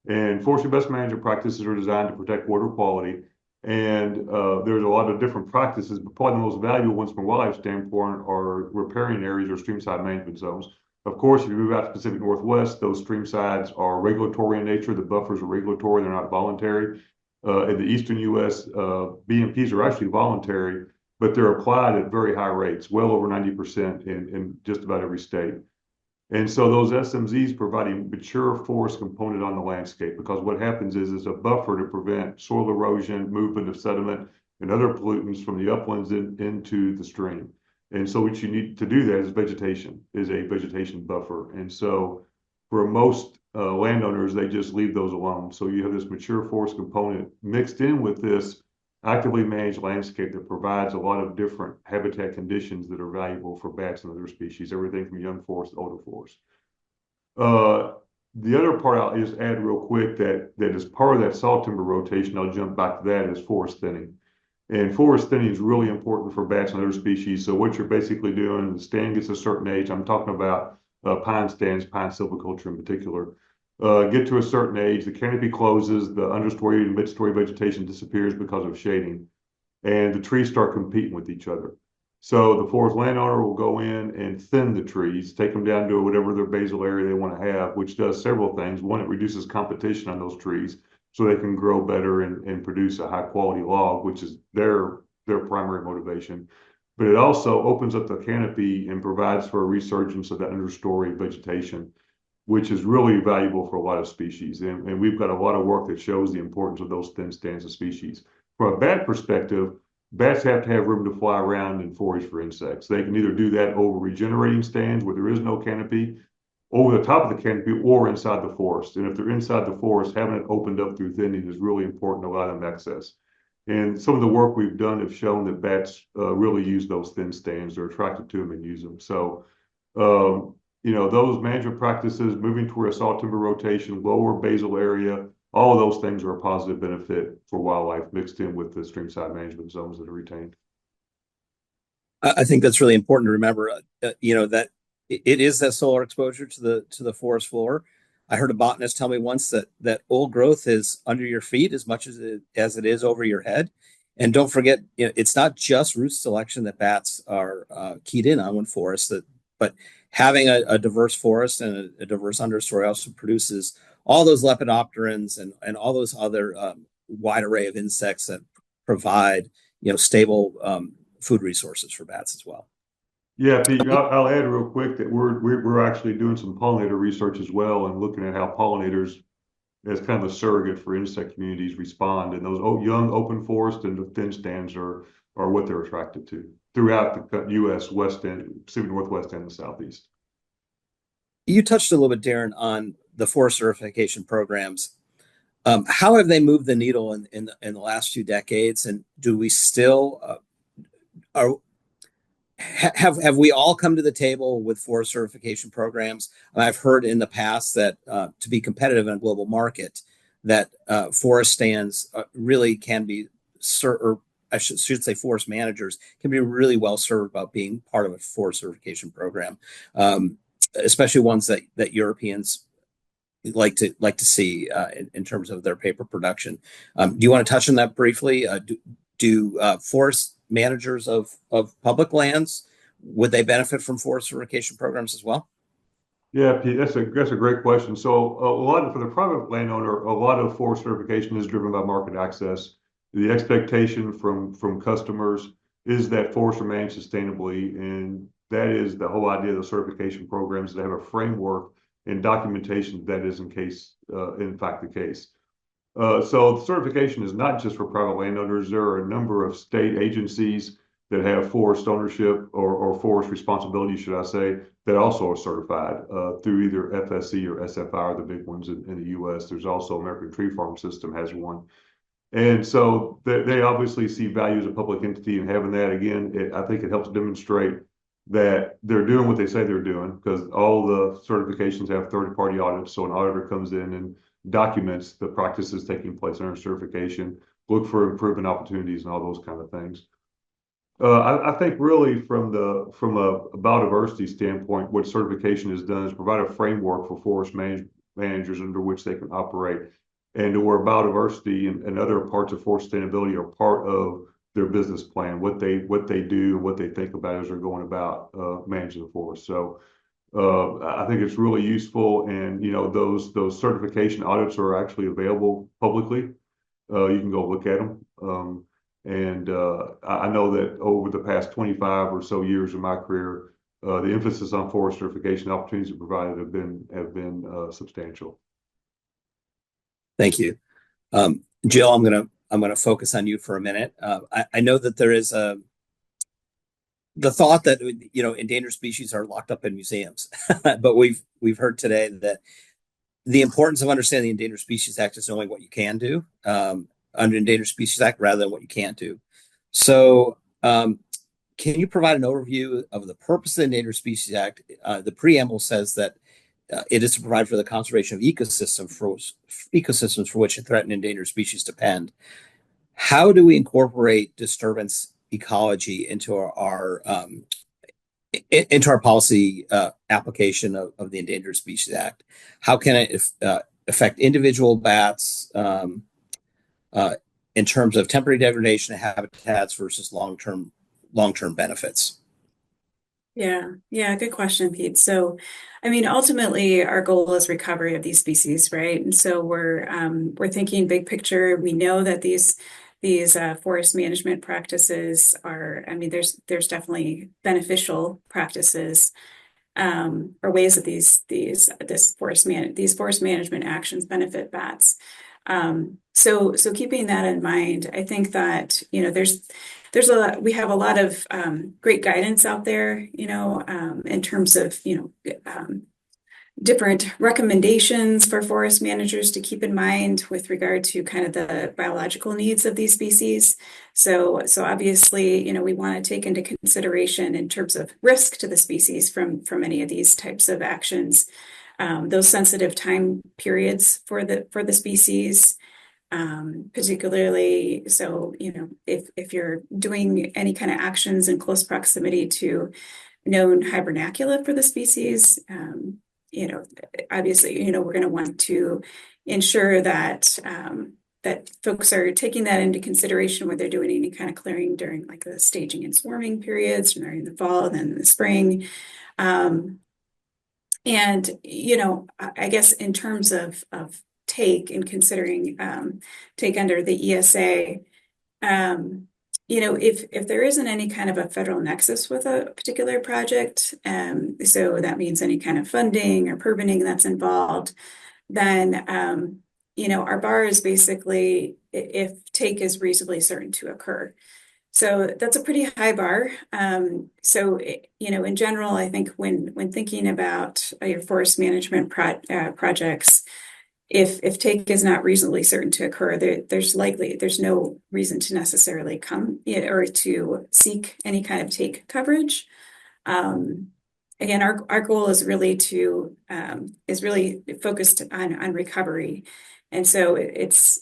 And forestry best management practices are designed to protect water quality. And there's a lot of different practices, but probably the most valuable ones from a wildlife standpoint are riparian areas or streamside management zones. Of course, if you move out to the Pacific Northwest, those streamsides are regulatory in nature. The buffers are regulatory, they're not voluntary. In the eastern U.S., BMPs are actually voluntary. but they're applied at very high rates, well over 90% in just about every state. And so those SMZs provide a mature forest component on the landscape, because what happens is it's a buffer to prevent soil erosion, movement of sediment, and other pollutants from the uplands into the stream. And so what you need to do that is a vegetation buffer. And so for most landowners, they just leave those alone. So you have this mature forest component mixed in with this actively managed landscape that provides a lot of different habitat conditions that are valuable for bats and other species, everything from young forest to older forest. The other part I'll just add real quick that is part of that saw timber rotation, I'll jump back to that, is forest thinning. And forest thinning is really important for bats and other species. So what you're basically doing, the stand gets a certain age, I'm talking about pine stands, pine silviculture in particular, get to a certain age, the canopy closes, the understory and mid-story vegetation disappears because of shading, and the trees start competing with each other. So the forest landowner will go in and thin the trees, take them down to whatever their basal area they want to have, which does several things. One, it reduces competition on those trees so they can grow better and produce a high quality log, which is their primary motivation. But it also opens up the canopy and provides for a resurgence of that understory vegetation, which is really valuable for a lot of species. And we've got a lot of work that shows the importance of those thin stands of species. From a bat perspective, bats have to have room to fly around and forage for insects. They can either do that over regenerating stands where there is no canopy, over the top of the canopy, or inside the forest. And if they're inside the forest, having it opened up through thinning is really important to allow them access. And some of the work we've done have shown that bats really use those thin stands. They're attracted to them and use them. So, those management practices, moving toward a saw timber rotation, lower basal area, all of those things are a positive benefit for wildlife mixed in with the streamside management zones that are retained. I think that's really important to remember, that it is that solar exposure to the forest floor. I heard a botanist tell me once that old growth is under your feet as much as it is over your head. And don't forget, it's not just root selection that bats are keyed in on when forests, but having a diverse forest and a diverse understory also produces all those lepidopterans and all those other wide array of insects that provide stable food resources for bats as well. Yeah, Pete, I'll add real quick that we're actually doing some pollinator research as well and looking at how pollinators as kind of a surrogate for insect communities respond. And those young open forest and the thin stands are what they're attracted to throughout the U.S. West End, Pacific Northwest and the Southeast. You touched a little bit, Darren, on the forest certification programs. How have they moved the needle in the last few decades? And do we still have we all come to the table with forest certification programs? I've heard in the past that to be competitive in a global market, that forest stands really can be, or I should say forest managers can be really well served about being part of a forest certification program, especially ones that Europeans like to see in terms of their paper production. Do you want to touch on that briefly? Do forest managers of public lands, would they benefit from forest certification programs as well? Yeah, Pete, that's a great question. So for the private landowner, a lot of forest certification is driven by market access. The expectation from customers is that forests are managed sustainably, and that is the whole idea of the certification programs, that have a framework and documentation that is in fact the case. So the certification is not just for private landowners. There are a number of state agencies that have forest ownership or forest responsibility, should I say, that also are certified through either FSC or SFI, the big ones in the U.S. There's also American Tree Farm System has one. And so they obviously see value as a public entity, and having that, again, I think it helps demonstrate that they're doing what they say they're doing, because all the certifications have third-party audits. So an auditor comes in and documents the practices taking place under certification, look for improvement opportunities and all those kind of things. I think really from a biodiversity standpoint, what certification has done is provide a framework for forest managers under which they can operate, and where biodiversity and other parts of forest sustainability are part of their business plan, what they do and what they think about as they're going about managing the forest. So I think it's really useful, and those certification audits are actually available publicly. You can go look at them. And I know that over the past 25 or so years of my career, the emphasis on forest certification opportunities provided have been substantial. Thank you. Jill, I'm gonna focus on you for a minute. I know that there is the thought that endangered species are locked up in museums, but we've heard today that the importance of understanding the Endangered Species Act is knowing what you can do under Endangered Species Act rather than what you can't do. So, can you provide an overview of the purpose of the Endangered Species Act? The preamble says that it is to provide for the conservation of ecosystems for which threatened endangered species depend. How do we incorporate disturbance ecology into our policy application of the Endangered Species Act? How can it affect individual bats in terms of temporary degradation of habitats versus long-term benefits? Yeah, good question, Pete. So, I mean, ultimately, our goal is recovery of these species, right? And so we're thinking big picture. We know that these forest management practices are, I mean, there's definitely beneficial practices or ways that these forest management actions benefit bats. So keeping that in mind, I think that we have a lot of great guidance out there, in terms of different recommendations for forest managers to keep in mind with regard to kind of the biological needs of these species. So obviously, we want to take into consideration in terms of risk to the species from any of these types of actions, those sensitive time periods for the species. Particularly, so if you're doing any kind of actions in close proximity to known hibernacula for the species, obviously, we're going to want to ensure that that folks are taking that into consideration when they're doing any kind of clearing during like the staging and swarming periods during the fall and then in the spring. And I guess in terms of take and considering take under the ESA, if there isn't any kind of a federal nexus with a particular project, so that means any kind of funding or permitting that's involved, then our bar is basically if take is reasonably certain to occur. So that's a pretty high bar. So in general, I think when thinking about your forest management projects, if take is not reasonably certain to occur, there's no reason to necessarily come or to seek any kind of take coverage. Again, our goal is really focused on recovery, and so it's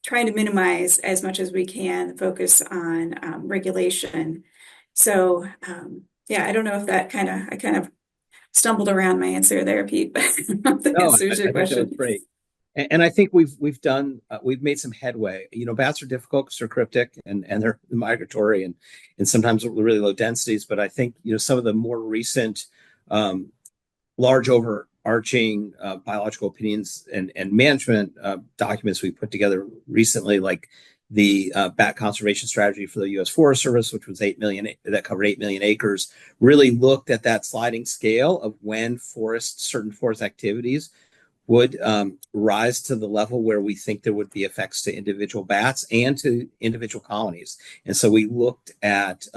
trying to minimize as much as we can focus on regulation. So I don't know if that I kind of stumbled around my answer there, Pete, but that answers your question. That was great. And I think we've made some headway. Bats are difficult because they're cryptic and they're migratory and sometimes really low densities. But I think some of the more recent large overarching biological opinions and management documents we put together recently, like the bat conservation strategy for the U.S. Forest Service, which was that covered 8 million acres, really looked at that sliding scale of when certain forest activities would rise to the level where we think there would be effects to individual bats and to individual colonies. And so we looked at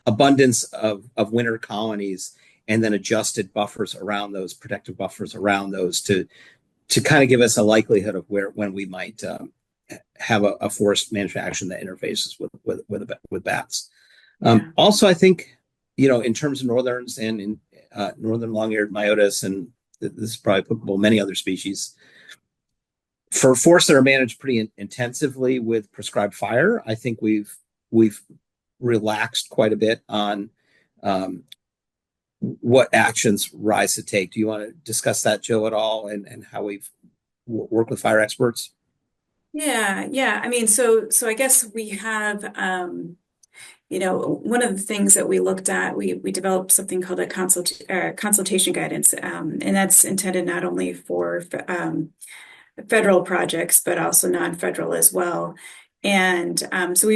abundance of winter colonies and then adjusted buffers around those, protective buffers around those to kind of give us a likelihood of when we might have a forest management action that interfaces with bats. Also, I think, in terms of northerns and in northern long-eared myotis, and this is probably applicable to many other species, for forests that are managed pretty intensively with prescribed fire, I think we've relaxed quite a bit on what actions rise to take. Do you want to discuss that, Joe, at all, and how we've worked with fire experts? Yeah. I mean, so I guess we have, one of the things that we looked at, we developed something called a consultation guidance, and that's intended not only for federal projects, but also non-federal as well. And so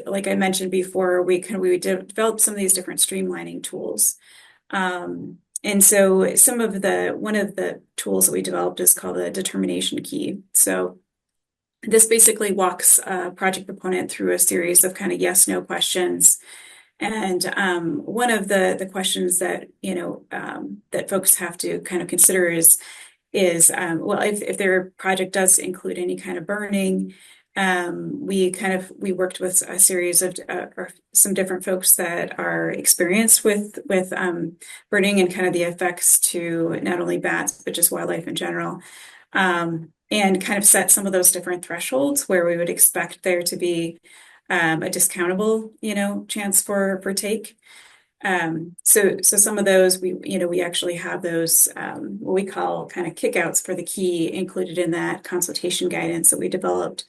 like I mentioned before, we developed some of these different streamlining tools. And so one of the tools that we developed is called a determination key. So this basically walks a project proponent through a series of kind of yes, no questions. And one of the questions that, that folks have to kind of consider is well, if their project does include any kind of burning, we worked with a series of or some different folks that are experienced with burning and kind of the effects to not only bats but just wildlife in general, and kind of set some of those different thresholds where we would expect there to be a discountable, chance for take. So some of those we actually have those what we call kind of kickouts for the key included in that consultation guidance that we developed.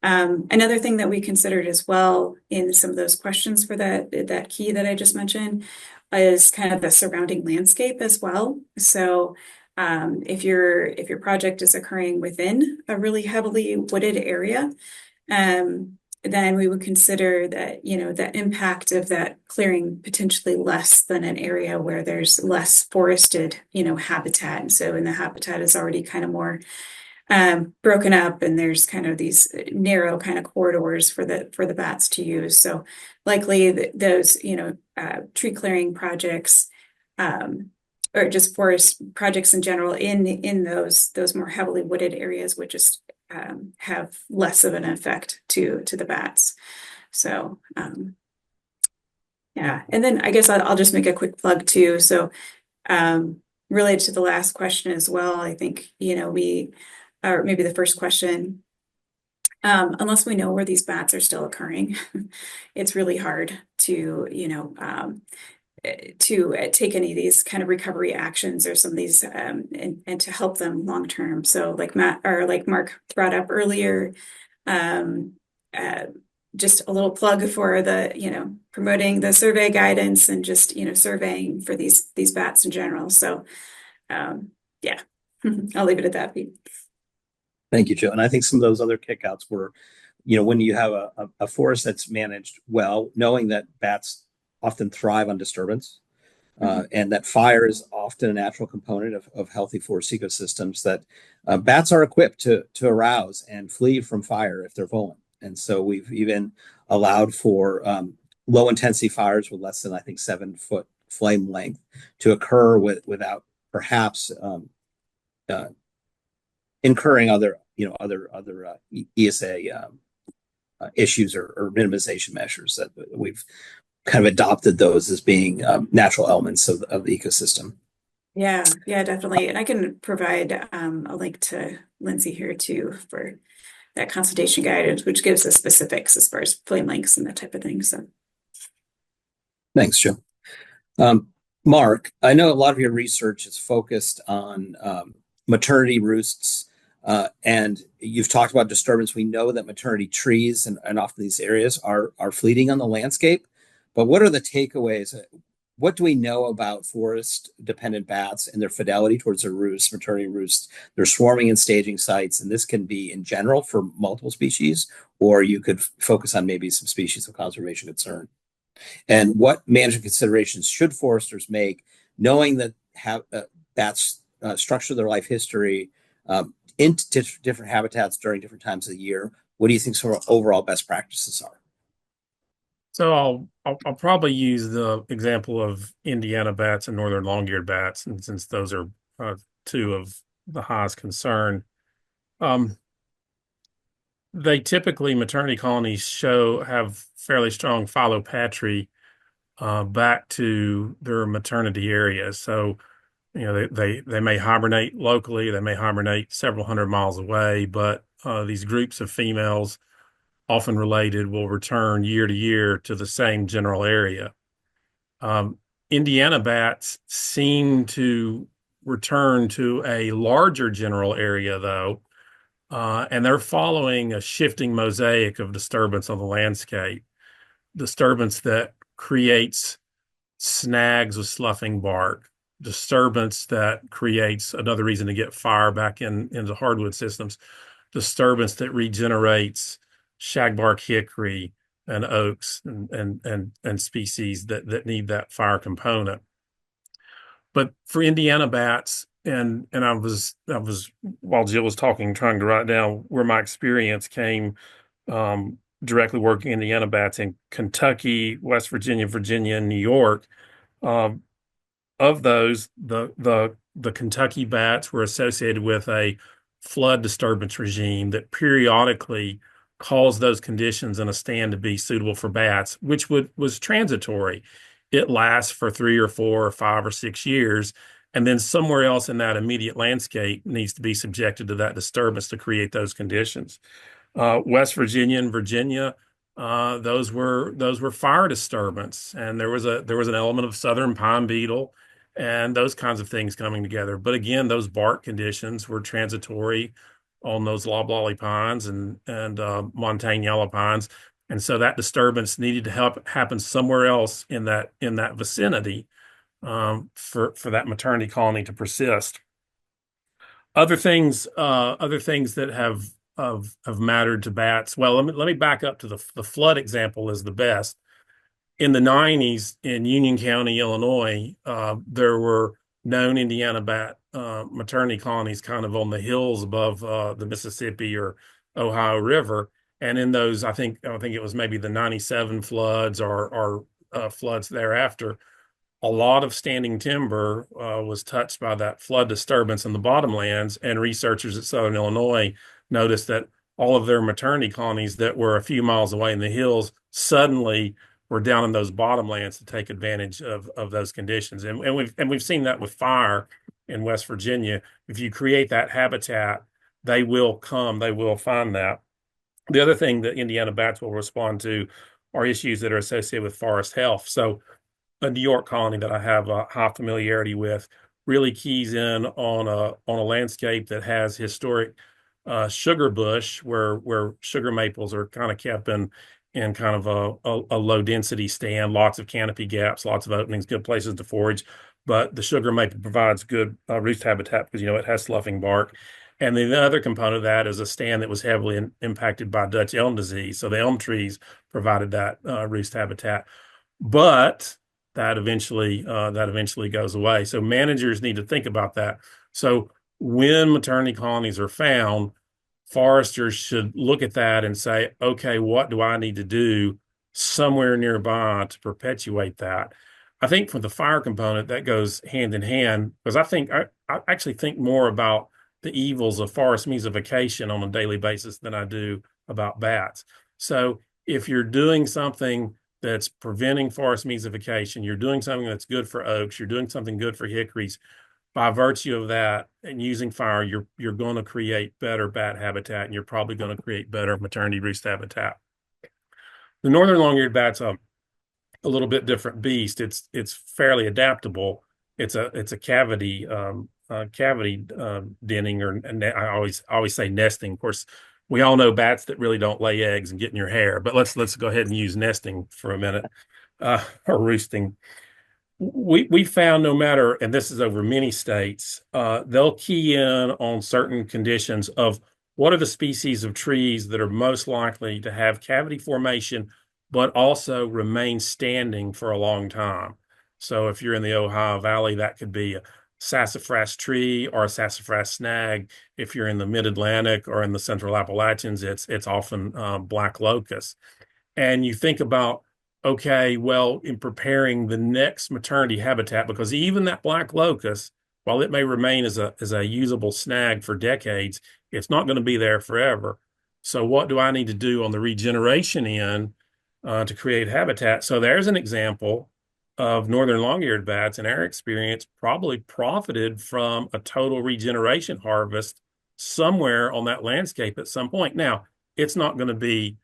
Another thing that we considered as well in some of those questions for that key that I just mentioned is kind of the surrounding landscape as well. So if your project is occurring within a really heavily wooded area, then we would consider that, the impact of that clearing potentially less than an area where there's less forested, habitat. And so, and the habitat is already kind of more broken up, and there's kind of these narrow kind of corridors for the bats to use. So likely those, tree clearing projects, or just forest projects in general in those more heavily wooded areas would just have less of an effect to the bats. So yeah, and then I guess I'll just make a quick plug too. So related to the last question as well, I think or maybe the first question, unless we know where these bats are still occurring, it's really hard to take any of these kind of recovery actions or some of these and to help them long term. So like Mark brought up earlier, just a little plug for the promoting the survey guidance and just surveying for these bats in general. So yeah, I'll leave it at that, Pete. Thank you, Joe. And I think some of those other kickouts were, when you have a forest that's managed well, knowing that bats often thrive on disturbance, and that fire is often a natural component of healthy forest ecosystems, that bats are equipped to arouse and flee from fire if they're vulnerable. And so we've even allowed for low intensity fires with less than, I think, 7-foot flame length to occur without perhaps incurring other ESA issues or minimization measures. That we've kind of adopted those as being natural elements of the ecosystem. Yeah, definitely. And I can provide a link to Lindsay here too for that consultation guidance, which gives us specifics as far as flame lengths and that type of thing. So thanks, Joe. Mark, I know a lot of your research is focused on maternity roosts, and you've talked about disturbance. We know that maternity trees and often these areas are fleeting on the landscape. But what are the takeaways? What do we know about forest-dependent bats and their fidelity towards their roosts, maternity roosts? They're swarming in staging sites, and this can be in general for multiple species, or you could focus on maybe some species of conservation concern. And what management considerations should foresters make, knowing that bats structure their life history into different habitats during different times of the year? What do you think sort of overall best practices are? So I'll probably use the example of Indiana bats and northern long-eared bats, and since those are two of the highest concern, they typically, maternity colonies have fairly strong phylopatry back to their maternity areas. So they may hibernate locally, they may hibernate several hundred miles away, but these groups of females, often related, will return year to year to the same general area. Indiana bats seem to return to a larger general area, though, and they're following a shifting mosaic of disturbance on the landscape. Disturbance that creates snags with sloughing bark, disturbance that creates another reason to get fire back into hardwood systems, disturbance that regenerates shagbark hickory and oaks and species that need that fire component. But for Indiana bats, and I was while Jill was talking, trying to write down where my experience came, directly working Indiana bats in Kentucky, West Virginia, Virginia, and New York. Um, of those, the Kentucky bats were associated with a flood disturbance regime that periodically caused those conditions in a stand to be suitable for bats, which was transitory. It lasts for 3 or 4 or 5 or 6 years, and then somewhere else in that immediate landscape needs to be subjected to that disturbance to create those conditions. West Virginia and Virginia, those were fire disturbance, and there was an element of southern pine beetle and those kinds of things coming together. But again, those bark conditions were transitory on those loblolly pines and montane yellow pines, and so that disturbance needed to happen somewhere else in that vicinity, for that maternity colony to persist. Other things that have mattered to bats. Well, let me back up to the flood example is the best. In the 90s in Union County, Illinois, there were known Indiana bat maternity colonies kind of on the hills above the Mississippi or Ohio River. And in those, I think it was maybe the 97 floods or floods thereafter, a lot of standing timber was touched by that flood disturbance in the bottomlands, and researchers at Southern Illinois noticed that all of their maternity colonies that were a few miles away in the hills suddenly were down in those bottomlands to take advantage of those conditions. And we've seen that with fire in West Virginia. If you create that habitat, they will find that. The other thing that Indiana bats will respond to are issues that are associated with forest health. So a New York colony that I have a high familiarity with really keys in on a landscape that has historic sugar bush where sugar maples are kind of kept in kind of a low density stand, lots of canopy gaps, lots of openings, good places to forage. But the sugar maple provides good roost habitat because it has sloughing bark. And then the other component of that is a stand that was heavily impacted by Dutch elm disease. So the elm trees provided that roost habitat. But that eventually goes away. So managers need to think about that. So when maternity colonies are found, foresters should look at that and say, okay, what do I need to do somewhere nearby to perpetuate that? I think for the fire component, that goes hand in hand, because I actually think more about the evils of forest mesification on a daily basis than I do about bats. So if you're doing something that's preventing forest mesification, you're doing something that's good for oaks, you're doing something good for hickories, by virtue of that and using fire, you're going to create better bat habitat, and you're probably going to create better maternity roost habitat. The northern long-eared bat's a little bit different beast. It's fairly adaptable. It's a cavity denning, and I always say nesting. Of course, we all know bats that really don't lay eggs and get in your hair, but let's go ahead and use nesting for a minute, or roosting. We found no matter, and this is over many states, they'll key in on certain conditions of what are the species of trees that are most likely to have cavity formation, but also remain standing for a long time. So if you're in the Ohio Valley, that could be a sassafras tree or a sassafras snag. If you're in the Mid-Atlantic or in the Central Appalachians, it's often black locust. And you think about, okay, well, in preparing the next maternity habitat, because even that black locust, while it may remain as a usable snag for decades, it's not going to be there forever. So what do I need to do on the regeneration end to create habitat? So there's an example of northern long-eared bats, in our experience, probably profited from a total regeneration harvest somewhere on that landscape at some point. Now, it's not going to be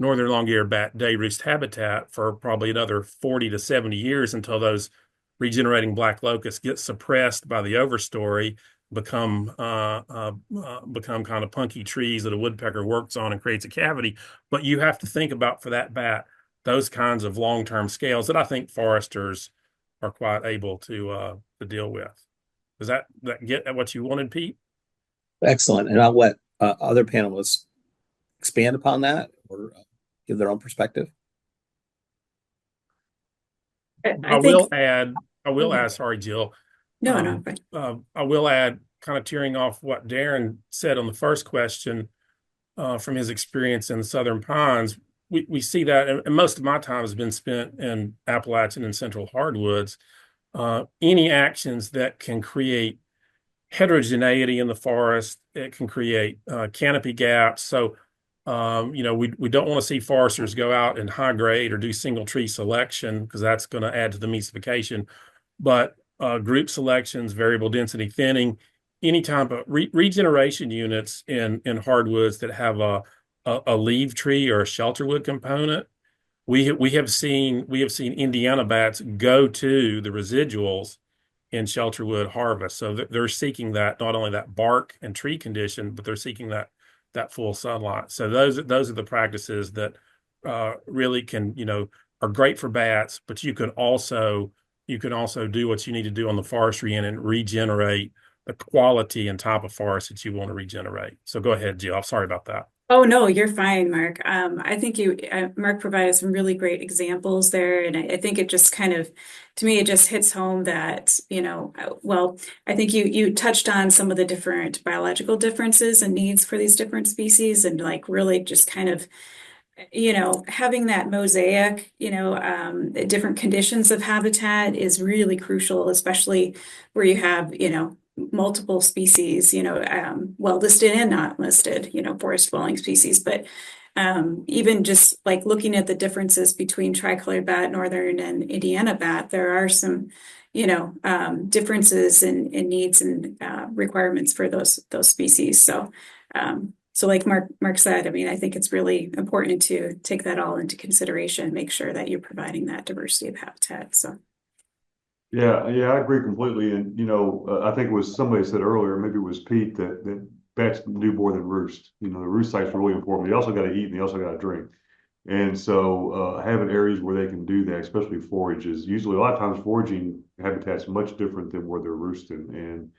northern long-eared bat day roost habitat for probably another 40 to 70 years until those regenerating black locusts get suppressed by the overstory, become kind of punky trees that a woodpecker works on and creates a cavity. But you have to think about, for that bat, those kinds of long-term scales that I think foresters are quite able to deal with. Does that get at what you wanted, Pete? Excellent. And I'll let other panelists expand upon that. or give their own perspective. I will add, sorry, Jill. No. I will add, kind of tearing off what Darren said on the first question, from his experience in the Southern Pines. We see that, and most of my time has been spent in Appalachian and Central hardwoods. Any actions that can create heterogeneity in the forest, it can create canopy gaps. So, we don't want to see foresters go out and high grade or do single tree selection, because that's going to add to the mesification. But group selections, variable density thinning, any type of regeneration units in hardwoods that have a leaf tree or a shelterwood component. We have seen Indiana bats go to the residuals in shelterwood harvest. So they're seeking that, not only that bark and tree condition, but they're seeking that full sunlight. So those are the practices that really can, are great for bats, but you can also do what you need to do on the forestry end and regenerate the quality and type of forest that you want to regenerate. So go ahead, Jill. I'm sorry about that. Oh, no, you're fine, Mark. I think Mark provided some really great examples there. And I think it just kind of, to me, it just hits home that, I think you touched on some of the different biological differences and needs for these different species, and like really just kind of, having that mosaic, different conditions of habitat is really crucial, especially where you have, multiple species, well listed and not listed, forest dwelling species. But even just like looking at the differences between tricolored bat, northern and Indiana bat, there are some, differences in needs and requirements for those species. So like Mark said, I mean, I think it's really important to take that all into consideration, make sure that you're providing that diversity of habitat. So. Yeah, I agree completely. And, I think it was somebody said earlier, maybe it was Pete, that bats do more than roost. The roost site's really important. They also got to eat and they also got to drink. And so having areas where they can do that, especially forages, usually a lot of times foraging habitat's much different than where they're roosting. And,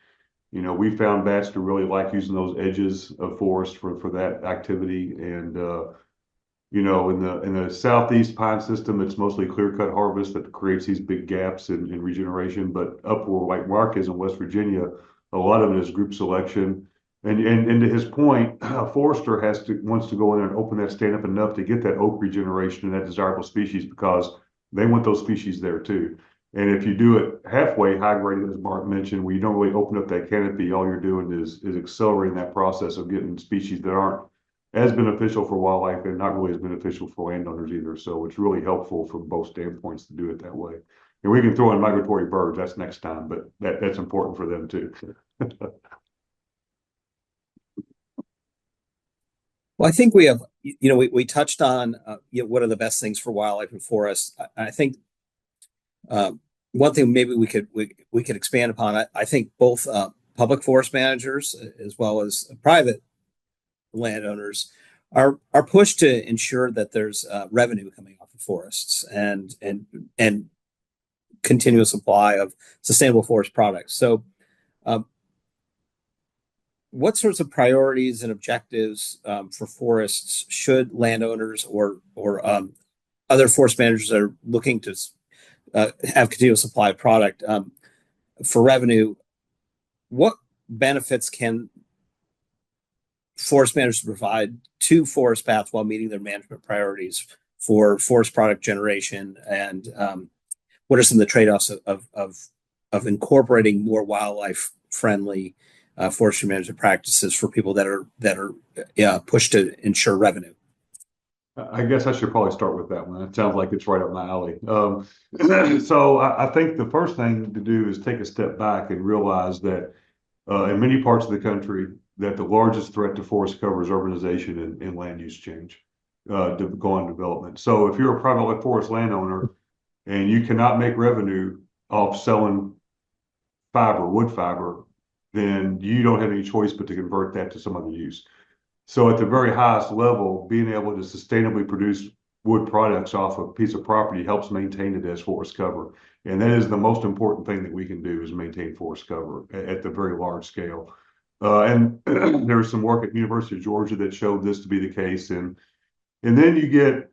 we found bats to really like using those edges of forest for that activity. And, in the southeast pine system, it's mostly clear cut harvest that creates these big gaps in regeneration. But up where like Mark is in West Virginia, a lot of it is group selection. And to his point, a forester wants to go in there and open that stand up enough to get that oak regeneration and that desirable species, because they want those species there too. And if you do it halfway high graded, as Mark mentioned, where you don't really open up that canopy, all you're doing is accelerating that process of getting species that aren't as beneficial for wildlife and not really as beneficial for landowners either. So it's really helpful from both standpoints to do it that way. And we can throw in migratory birds, that's next time, but that's important for them too. Well, I think we have, we touched on, what are the best things for wildlife and forests. I think one thing maybe we could expand upon. I think both public forest managers as well as private landowners are pushed to ensure that there's revenue coming off of forests and continuous supply of sustainable forest products. So, what sorts of priorities and objectives for forests should landowners or other forest managers that are looking to have continuous supply of product for revenue? What benefits can forest managers provide to forest paths while meeting their management priorities for forest product generation, and what are some of the trade-offs of incorporating more wildlife friendly forestry management practices for people that are pushed to ensure revenue? I guess I should probably start with that one. It sounds like it's right up my alley. So I think the first thing to do is take a step back and realize that in many parts of the country, that the largest threat to forest cover is urbanization and land use change, going development. So if you're a private forest landowner and you cannot make revenue off selling wood fiber, then you don't have any choice but to convert that to some other use. So at the very highest level, being able to sustainably produce wood products off a piece of property helps maintain it as forest cover. And that is the most important thing that we can do, is maintain forest cover at the very large scale. And there was some work at University of Georgia that showed this to be the case. And And then you get,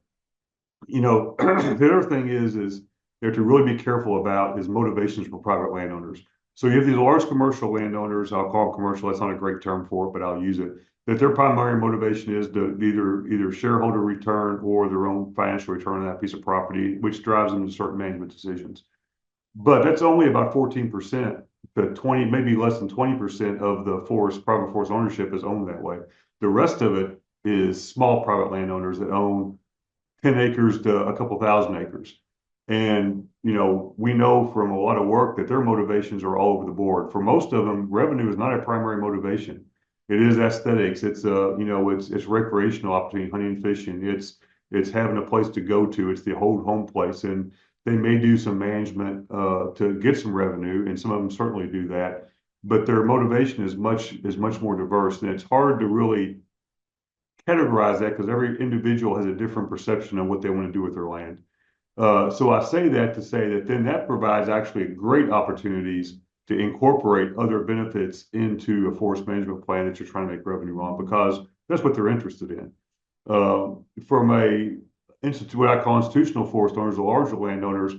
the other thing is you have to really be careful about is motivations for private landowners. So you have these large commercial landowners, I'll call them commercial, that's not a great term for it, but I'll use it, that their primary motivation is to either shareholder return or their own financial return on that piece of property, which drives them to certain management decisions. But that's only about 14%, to 20, maybe less than 20% of the private forest ownership is owned that way. The rest of it is small private landowners that own 10 acres to a couple thousand acres. And, we know from a lot of work that their motivations are all over the board. For most of them, revenue is not a primary motivation. It is aesthetics. It's it's recreational opportunity, hunting and fishing. It's having a place to go to. It's the whole home place. And they may do some management to get some revenue, and some of them certainly do that. But their motivation is much more diverse, and it's hard to really categorize that because every individual has a different perception of what they want to do with their land. So I say that to say that then that provides actually great opportunities to incorporate other benefits into a forest management plan that you're trying to make revenue on, because that's what they're interested in. From what I call institutional forest owners, the larger landowners,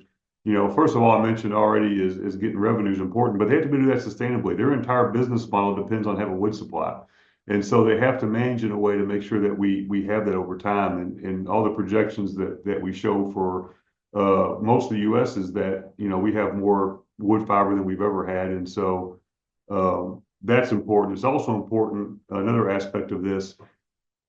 first of all, I mentioned already is getting revenues important, but they have to do that sustainably. Their entire business model depends on having wood supply. And so they have to manage in a way to make sure that we have that over time. And all the projections that we show for most of the U.S. is that, we have more wood fiber than we've ever had. And so that's important. It's also important, another aspect of this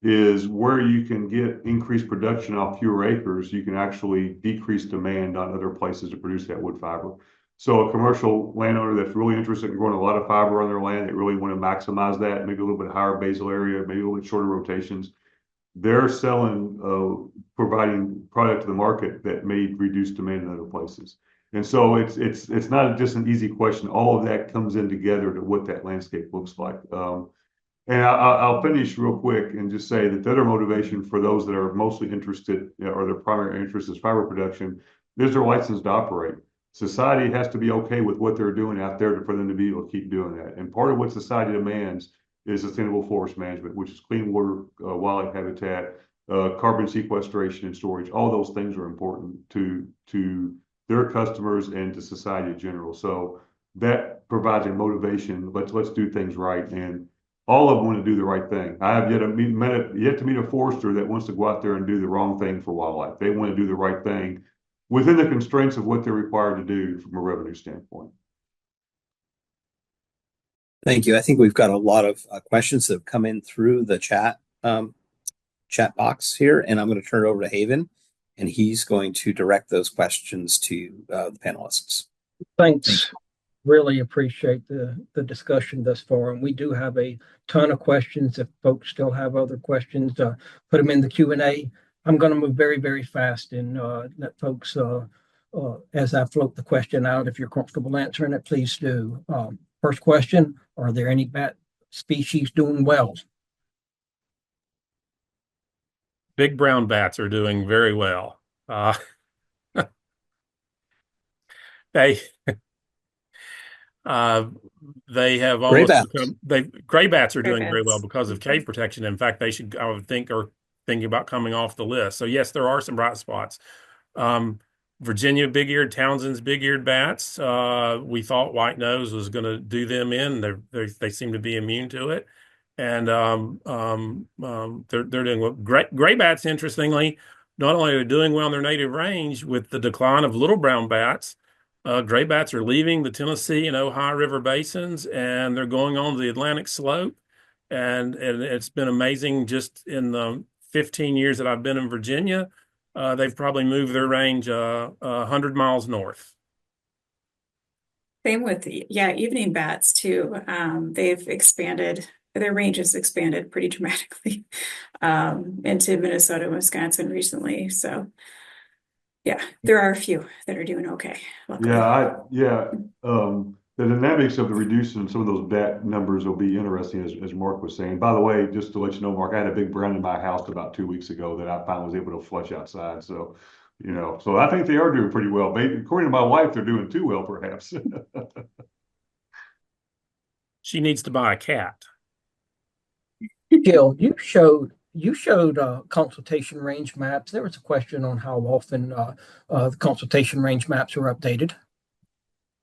is where you can get increased production off fewer acres, you can actually decrease demand on other places to produce that wood fiber. So a commercial landowner that's really interested in growing a lot of fiber on their land, they really want to maximize that, maybe a little bit higher basal area, maybe a little bit shorter rotations. They're providing product to the market that may reduce demand in other places. And so it's not just an easy question. All of that comes in together to what that landscape looks like. And I'll finish real quick and just say that the other motivation for those that are mostly interested, or their primary interest is fiber production, is their license to operate. Society has to be okay with what they're doing out there for them to be able to keep doing that. And part of what society demands is sustainable forest management, which is clean water, wildlife habitat, carbon sequestration and storage. All those things are important to their customers and to society in general. So that provides a motivation. Let's do things right. And all of them want to do the right thing. I have yet to meet a forester that wants to go out there and do the wrong thing for wildlife. They want to do the right thing within the constraints of what they're required to do from a revenue standpoint. Thank you. I think we've got a lot of questions that have come in through the chat box here, and I'm going to turn it over to Haven, and he's going to direct those questions to the panelists. Thanks. Really appreciate the discussion thus far, and we do have a ton of questions. If folks still have other questions, put them in the Q&A. I'm going to move very, very fast and let folks, as I float the question out, if you're comfortable answering it, please do. First question, are there any bat species doing well? Big brown bats are doing very well. They have almost gray bats are doing very well because of cave protection. In fact, I would think, are thinking about coming off the list. So yes, there are some bright spots. Virginia big-eared, Townsend's big-eared bats. We thought white nose was going to do them in. They seem to be immune to it, and they're doing well. Gray bats, interestingly, not only are doing well in their native range, with the decline of little brown bats, gray bats are leaving the Tennessee and Ohio River basins, and they're going on to the Atlantic slope. And it's been amazing. Just in the 15 years that I've been in Virginia, they've probably moved their range 100 miles north. Same with evening bats too. They've expanded. Their range has expanded pretty dramatically into Minnesota and Wisconsin recently. So yeah, there are a few that are doing okay. Luckily. The dynamics of the reducing some of those bat numbers will be interesting, as Mark was saying. By the way, just to let you know, Mark, I had a big brown in my house about 2 weeks ago that I finally was able to flush outside. So, so I think they are doing pretty well. Maybe, according to my wife, they're doing too well, perhaps. She needs to buy a cat. Jill, you you showed consultation range maps. There was a question on how often the consultation range maps are updated.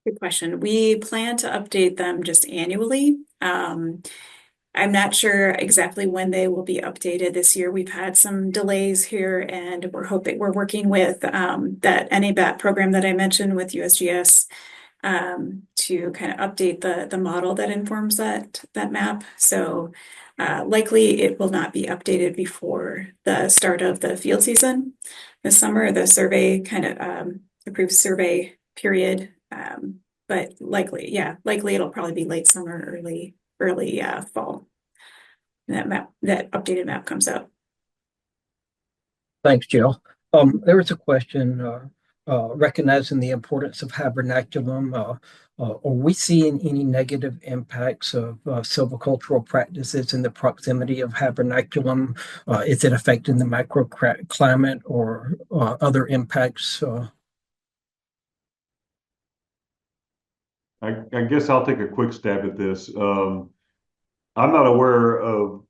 Good question. We plan to update them just annually. I'm not sure exactly when they will be updated this year. We've had some delays here, and we're working with that NABAT program that I mentioned with USGS to kind of update the model that informs that map. So likely it will not be updated before the start of the field season this summer, the survey kind of approved survey period. But likely it'll probably be late summer, early fall. That updated map comes out. Thanks, Jill. There was a question recognizing the importance of hibernaculum. Are we seeing any negative impacts of silvicultural practices in the proximity of hibernaculum? Is it affecting the microclimate or other impacts? I guess I'll take a quick stab at this. I'm not aware of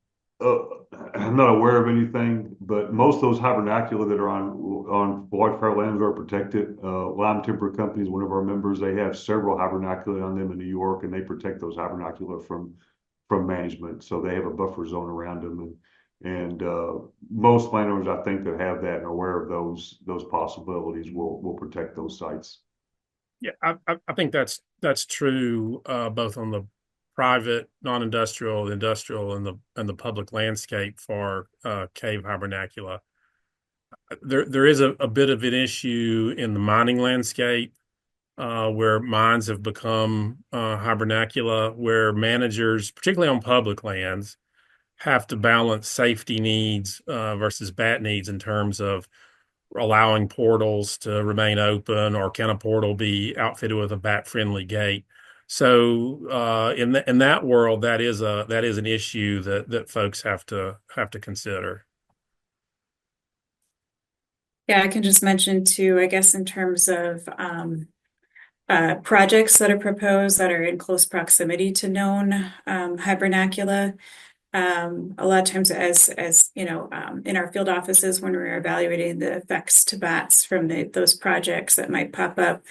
anything, but most of those hibernacula that are on wildfire lands are protected. Lime Timber Company is one of our members. They have several hibernacula on them in New York, and they protect those hibernacula from management. So they have a buffer zone around them, and most landowners, I think, that have that and are aware of those possibilities will protect those sites. Yeah, I think that's true both on the private, non-industrial, industrial, and the public landscape for cave hibernacula. There is a bit of an issue in the mining landscape where mines have become hibernacula, where managers, particularly on public lands, have to balance safety needs versus bat needs in terms of allowing portals to remain open, or can a portal be outfitted with a bat-friendly gate? So in that world, that is an issue that folks have to consider. Yeah, I can just mention too, I guess, in terms of projects that are proposed that are in close proximity to known hibernacula. A lot of times, as you know, in our field offices, when we're evaluating the effects to bats from those projects that might pop up,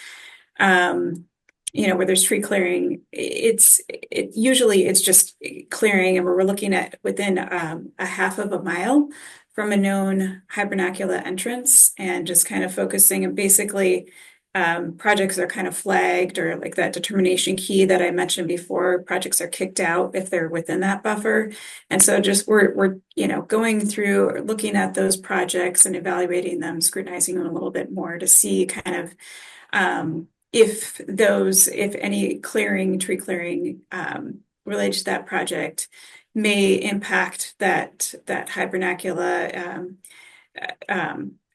where there's tree clearing, usually it's just clearing, and we're looking at within a half of a mile from a known hibernacula entrance, and just kind of focusing, and basically projects are kind of flagged, or like that determination key that I mentioned before, projects are kicked out if they're within that buffer. And so just we're going through, looking at those projects and evaluating them, scrutinizing them a little bit more to see kind of if any tree clearing related to that project may impact that hibernacula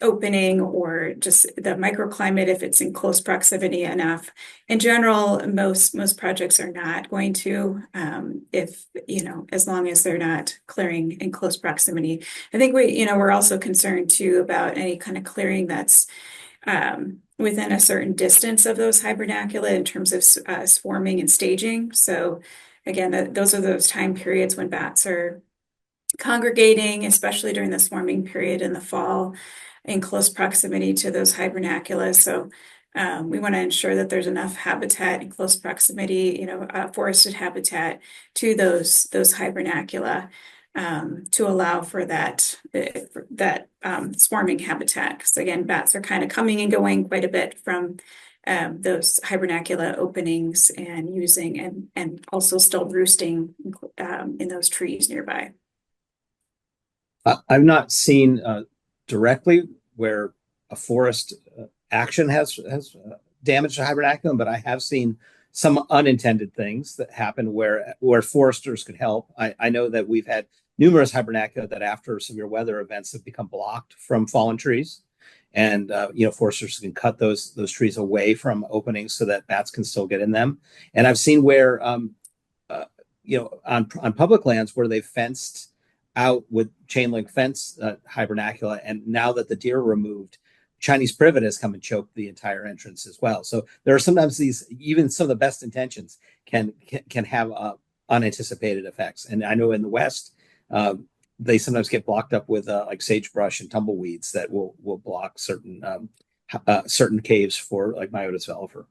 opening, or just the microclimate if it's in close proximity enough. In general, most projects are not going to, as long as they're not clearing in close proximity. I think we're also concerned too about any kind of clearing that's within a certain distance of those hibernacula in terms of swarming and staging. So again, those are those time periods when bats are congregating, especially during the swarming period in the fall, in close proximity to those hibernacula. So we want to ensure that there's enough habitat in close proximity, forested habitat to those hibernacula to allow for that swarming habitat. Because again, bats are kind of coming and going quite a bit from those hibernacula openings, and using and also still roosting in those trees nearby. I've not seen directly where a forest action has damaged a hibernaculum, but I have seen some unintended things that happen where foresters could help. I know that we've had numerous hibernacula that after severe weather events have become blocked from fallen trees, and foresters can cut those trees away from openings so that bats can still get in them. And I've seen where on public lands where they've fenced out with chain link fence hibernacula, and now that the deer are removed, Chinese privet has come and choked the entire entrance as well. So there are sometimes these, even some of the best intentions can have unanticipated effects. And I know in the West, they sometimes get blocked up with like sagebrush and tumbleweeds that will block certain caves for like Myotis valver.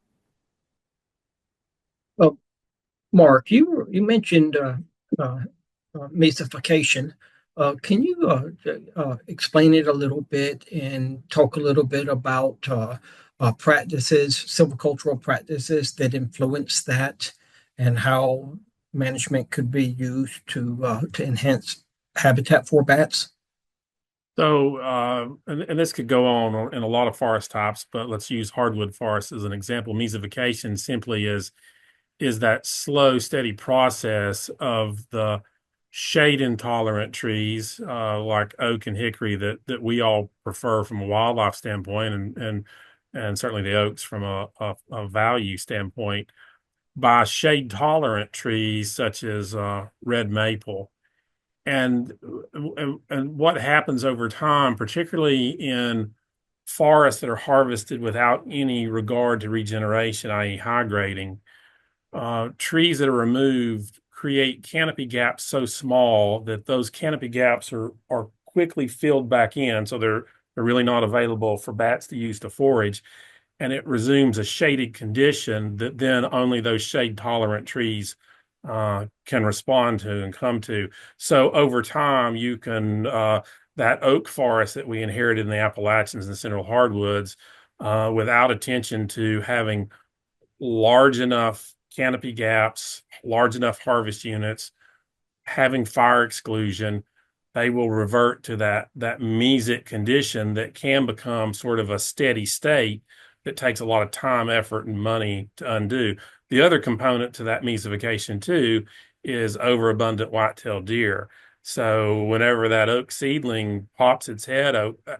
Well, Mark, you mentioned mesification. Can you explain it a little bit and talk a little bit about practices, silvicultural practices that influence that, and how management could be used to enhance habitat for bats? So, and this could go on in a lot of forest types, but let's use hardwood forest as an example. Mesification simply is that slow, steady process of the shade intolerant trees like oak and hickory that we all prefer from a wildlife standpoint, and certainly the oaks from a value standpoint, by shade tolerant trees such as red maple. And what happens over time, particularly in forests that are harvested without any regard to regeneration, i.e., high grading, trees that are removed create canopy gaps so small that those canopy gaps are quickly filled back in, so they're really not available for bats to use to forage, and it resumes a shaded condition that then only those shade tolerant trees can respond to and come to. So over time, you can that oak forest that we inherited in the Appalachians and Central Hardwoods, without attention to having large enough canopy gaps, large enough harvest units, having fire exclusion, they will revert to that mesic condition that can become sort of a steady state that takes a lot of time, effort, and money to undo. The other component to that mesification too is overabundant white-tailed deer. So whenever that oak seedling pops its head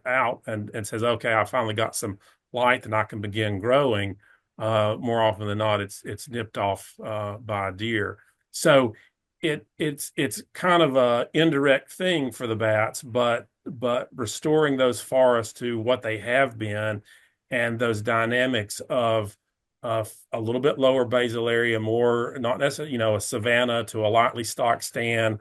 out and says, "Okay, I finally got some light and I can begin growing," more often than not, it's nipped off by a deer. So it's kind of a indirect thing for the bats, but restoring those forests to what they have been, and those dynamics of a little bit lower basal area, more not necessarily a savanna to a lightly stocked stand,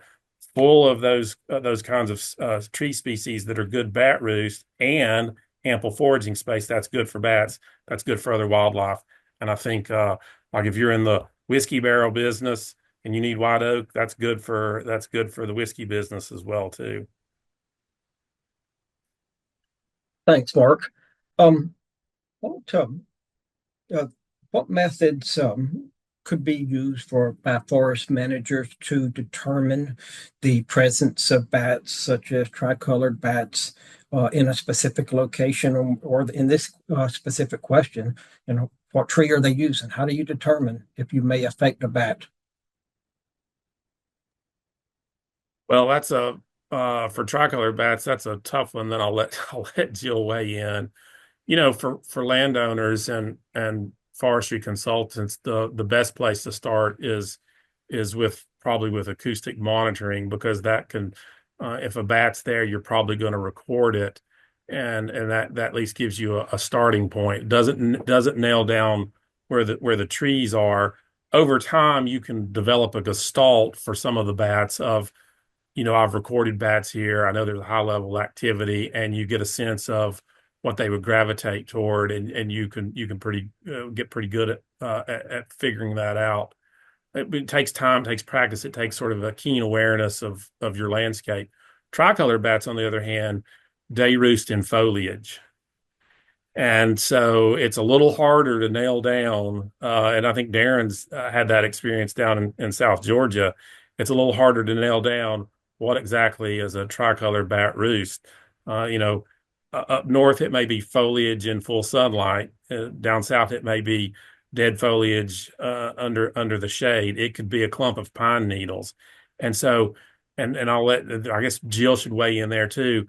full of those kinds of tree species that are good bat roost and ample foraging space. That's good for bats. That's good for other wildlife. And I think like if you're in the whiskey barrel business and you need white oak, that's good for the whiskey business as well too. Thanks, Mark. What what methods could be used by forest managers to determine the presence of bats, such as tricolored bats, in a specific location, or in this specific question, what tree are they using? How do you determine if you may affect a bat? Well, that's for tricolor bats, that's a tough one that I'll let Jill weigh in. For landowners and forestry consultants, the best place to start is probably with acoustic monitoring, because that can, if a bat's there, you're probably going to record it, and that at least gives you a starting point. Doesn't nail down where the trees are. Over time, you can develop a gestalt for some of the bats of, I've recorded bats here. I know there's a high level activity, and you get a sense of what they would gravitate toward, and you can get pretty good at figuring that out. It takes time, takes practice, it takes sort of a keen awareness of your landscape. Tricolor bats, on the other hand, day roost in foliage. And so it's a little harder to nail down. And I think Darren's had that experience down in South Georgia. It's a little harder to nail down what exactly is a tricolor bat roost. Up north, it may be foliage in full sunlight. Down south, it may be dead foliage under the shade. It could be a clump of pine needles. And so, and I guess Jill should weigh in there too.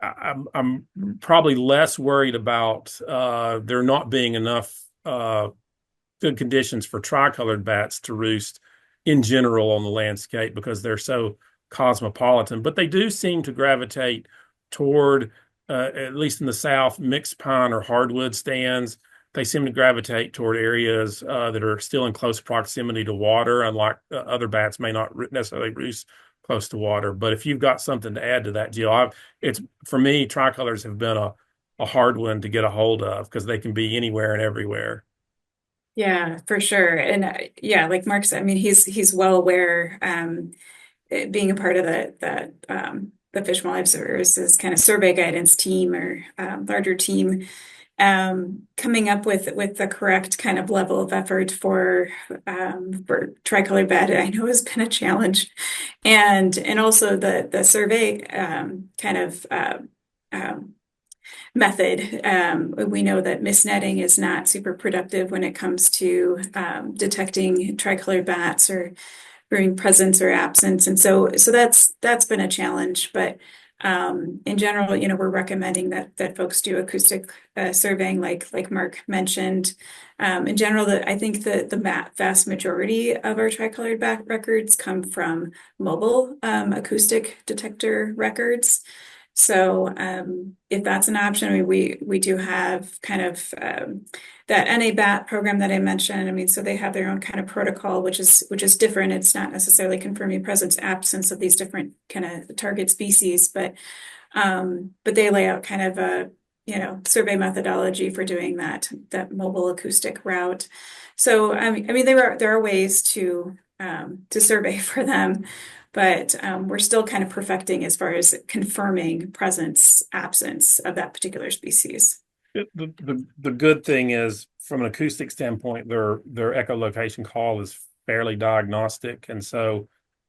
I'm probably less worried about there not being enough good conditions for tricolored bats to roost in general on the landscape, because they're so cosmopolitan. But they do seem to gravitate toward, at least in the South, mixed pine or hardwood stands. They seem to gravitate toward areas that are still in close proximity to water, unlike other bats may not necessarily roost close to water. But if you've got something to add to that, Jill, it's for me, tricolors have been a hard one to get a hold of because they can be anywhere and everywhere. Yeah, for sure. And yeah, like Mark said, I mean, he's well aware, being a part of the Fish and Wildlife Services kind of survey guidance team or larger team, coming up with the correct kind of level of effort for tricolor bat, I know has been a challenge, and also the survey kind of method. We know that misnetting is not super productive when it comes to detecting tricolored bats or brewing presence or absence, and so that's been a challenge. But in general, we're recommending that folks do acoustic surveying, like Mark mentioned. In general, I think the vast majority of our tricolored bat records come from mobile acoustic detector records. So if that's an option, I mean, we do have kind of that NA-BAT program that I mentioned. I mean, so they have their own kind of protocol, which is different. It's not necessarily confirming presence, absence of these different kind of target species, but they lay out kind of a survey methodology for doing that mobile acoustic route. So I mean there are ways to survey for them, but we're still kind of perfecting as far as confirming presence, absence of that particular species. The good thing is, from an acoustic standpoint, their echolocation call is fairly diagnostic, and so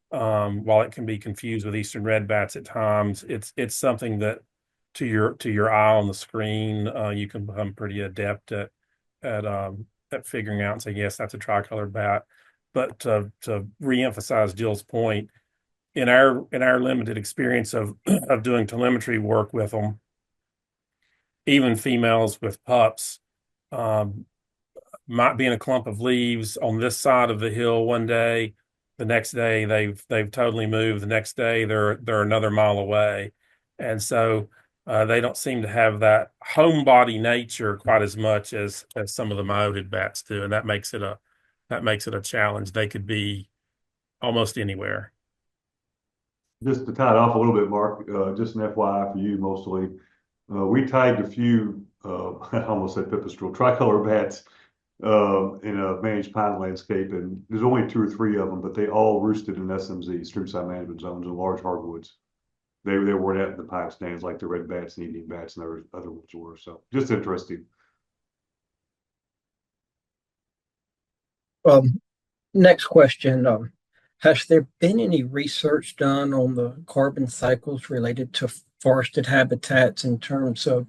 while it can be confused with eastern red bats at times, it's something that to your eye on the screen, you can become pretty adept at figuring out and say, yes, that's a tricolored bat. But to reemphasize Jill's point, in our limited experience of doing telemetry work with them, even females with pups might be in a clump of leaves on this side of the hill one day. The next day they've totally moved. The next day they're another mile away, and so they don't seem to have that homebody nature quite as much as some of the myoted bats do, and that makes it a challenge. They could be almost anywhere. Just to tie it off a little bit, Mark, just an FYI for you mostly. We tagged a few, I almost said pipistrelle, tricolor bats in a managed pine landscape, and there's only 2 or 3 of them, but they all roosted in SMZ, streamside management zones, in large hardwoods. They weren't out in the pine stands like the red bats and evening bats and other ones were. So just interesting. Next question. Has there been any research done on the carbon cycles related to forested habitats in terms of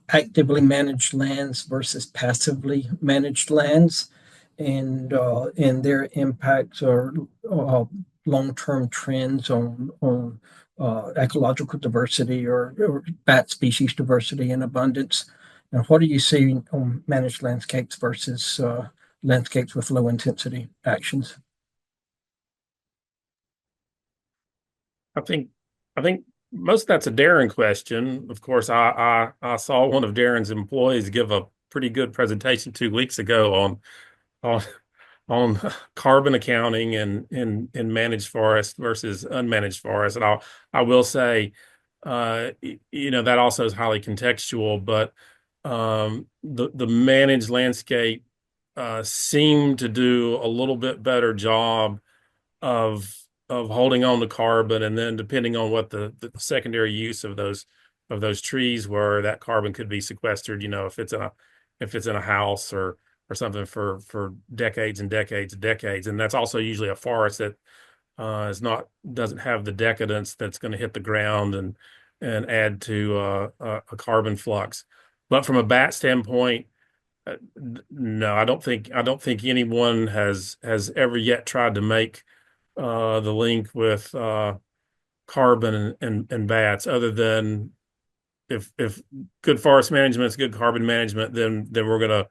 actively managed lands versus passively managed lands, and their impacts or long-term trends on ecological diversity or bat species diversity and abundance? And what are you seeing on managed landscapes versus landscapes with low intensity actions? I think most of that's a Darren question. Of course, I saw one of Darren's employees give a pretty good presentation 2 weeks ago on on carbon accounting and in managed forest versus unmanaged forest. And I will say, that also is highly contextual, but the managed landscape seem to do a little bit better job of holding on to carbon, and then depending on what the secondary use of those trees were, that carbon could be sequestered. If it's in a house or something for decades and decades and decades, and that's also usually a forest that doesn't have the decadence that's going to hit the ground and add to a carbon flux. But from a bat standpoint, no, I don't think anyone has ever yet tried to make the link with carbon and bats, other than if good forest management is good carbon management, then we're gonna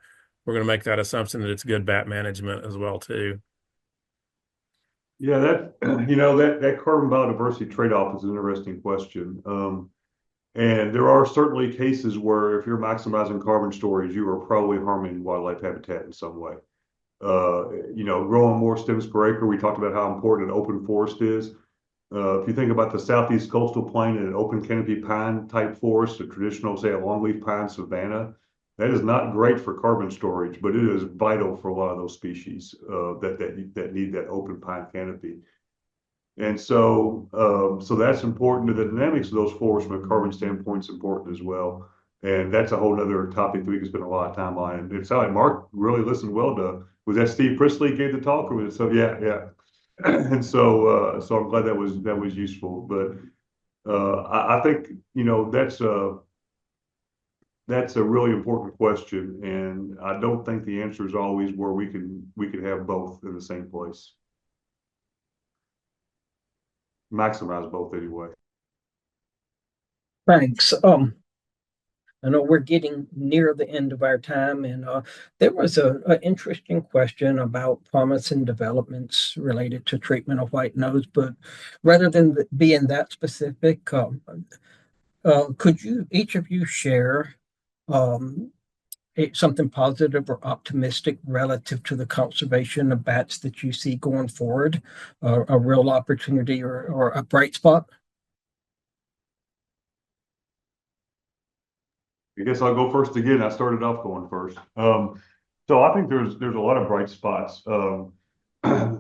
make that assumption that it's good bat management as well too. Yeah, that carbon biodiversity trade-off is an interesting question. And there are certainly cases where if you're maximizing carbon storage, you are probably harming wildlife habitat in some way. Growing more stems per acre, we talked about how important an open forest is. If you think about the southeast coastal plain and an open canopy pine type forest, a traditional, say, a longleaf pine savanna, that is not great for carbon storage, but it is vital for a lot of those species that need that open pine canopy. And so that's important. The dynamics of those forests from a carbon standpoint is important as well. And that's a whole other topic that we can spend a lot of time on. And it sounded like Mark really listened well to, was that Steve Priestley gave the talk, or was it? So yeah. And so I'm glad that was useful. But I think, that's a really important question. And I don't think the answer is always where we can have both in the same place. Maximize both anyway. Thanks. I know we're getting near the end of our time, and there was an interesting question about promising developments related to treatment of white nose, but rather than being that specific, could each of you share um, something positive or optimistic relative to the conservation of bats that you see going forward, a real opportunity or a bright spot? I guess I'll go first again. I started off going first. So I think there's a lot of bright spots. As I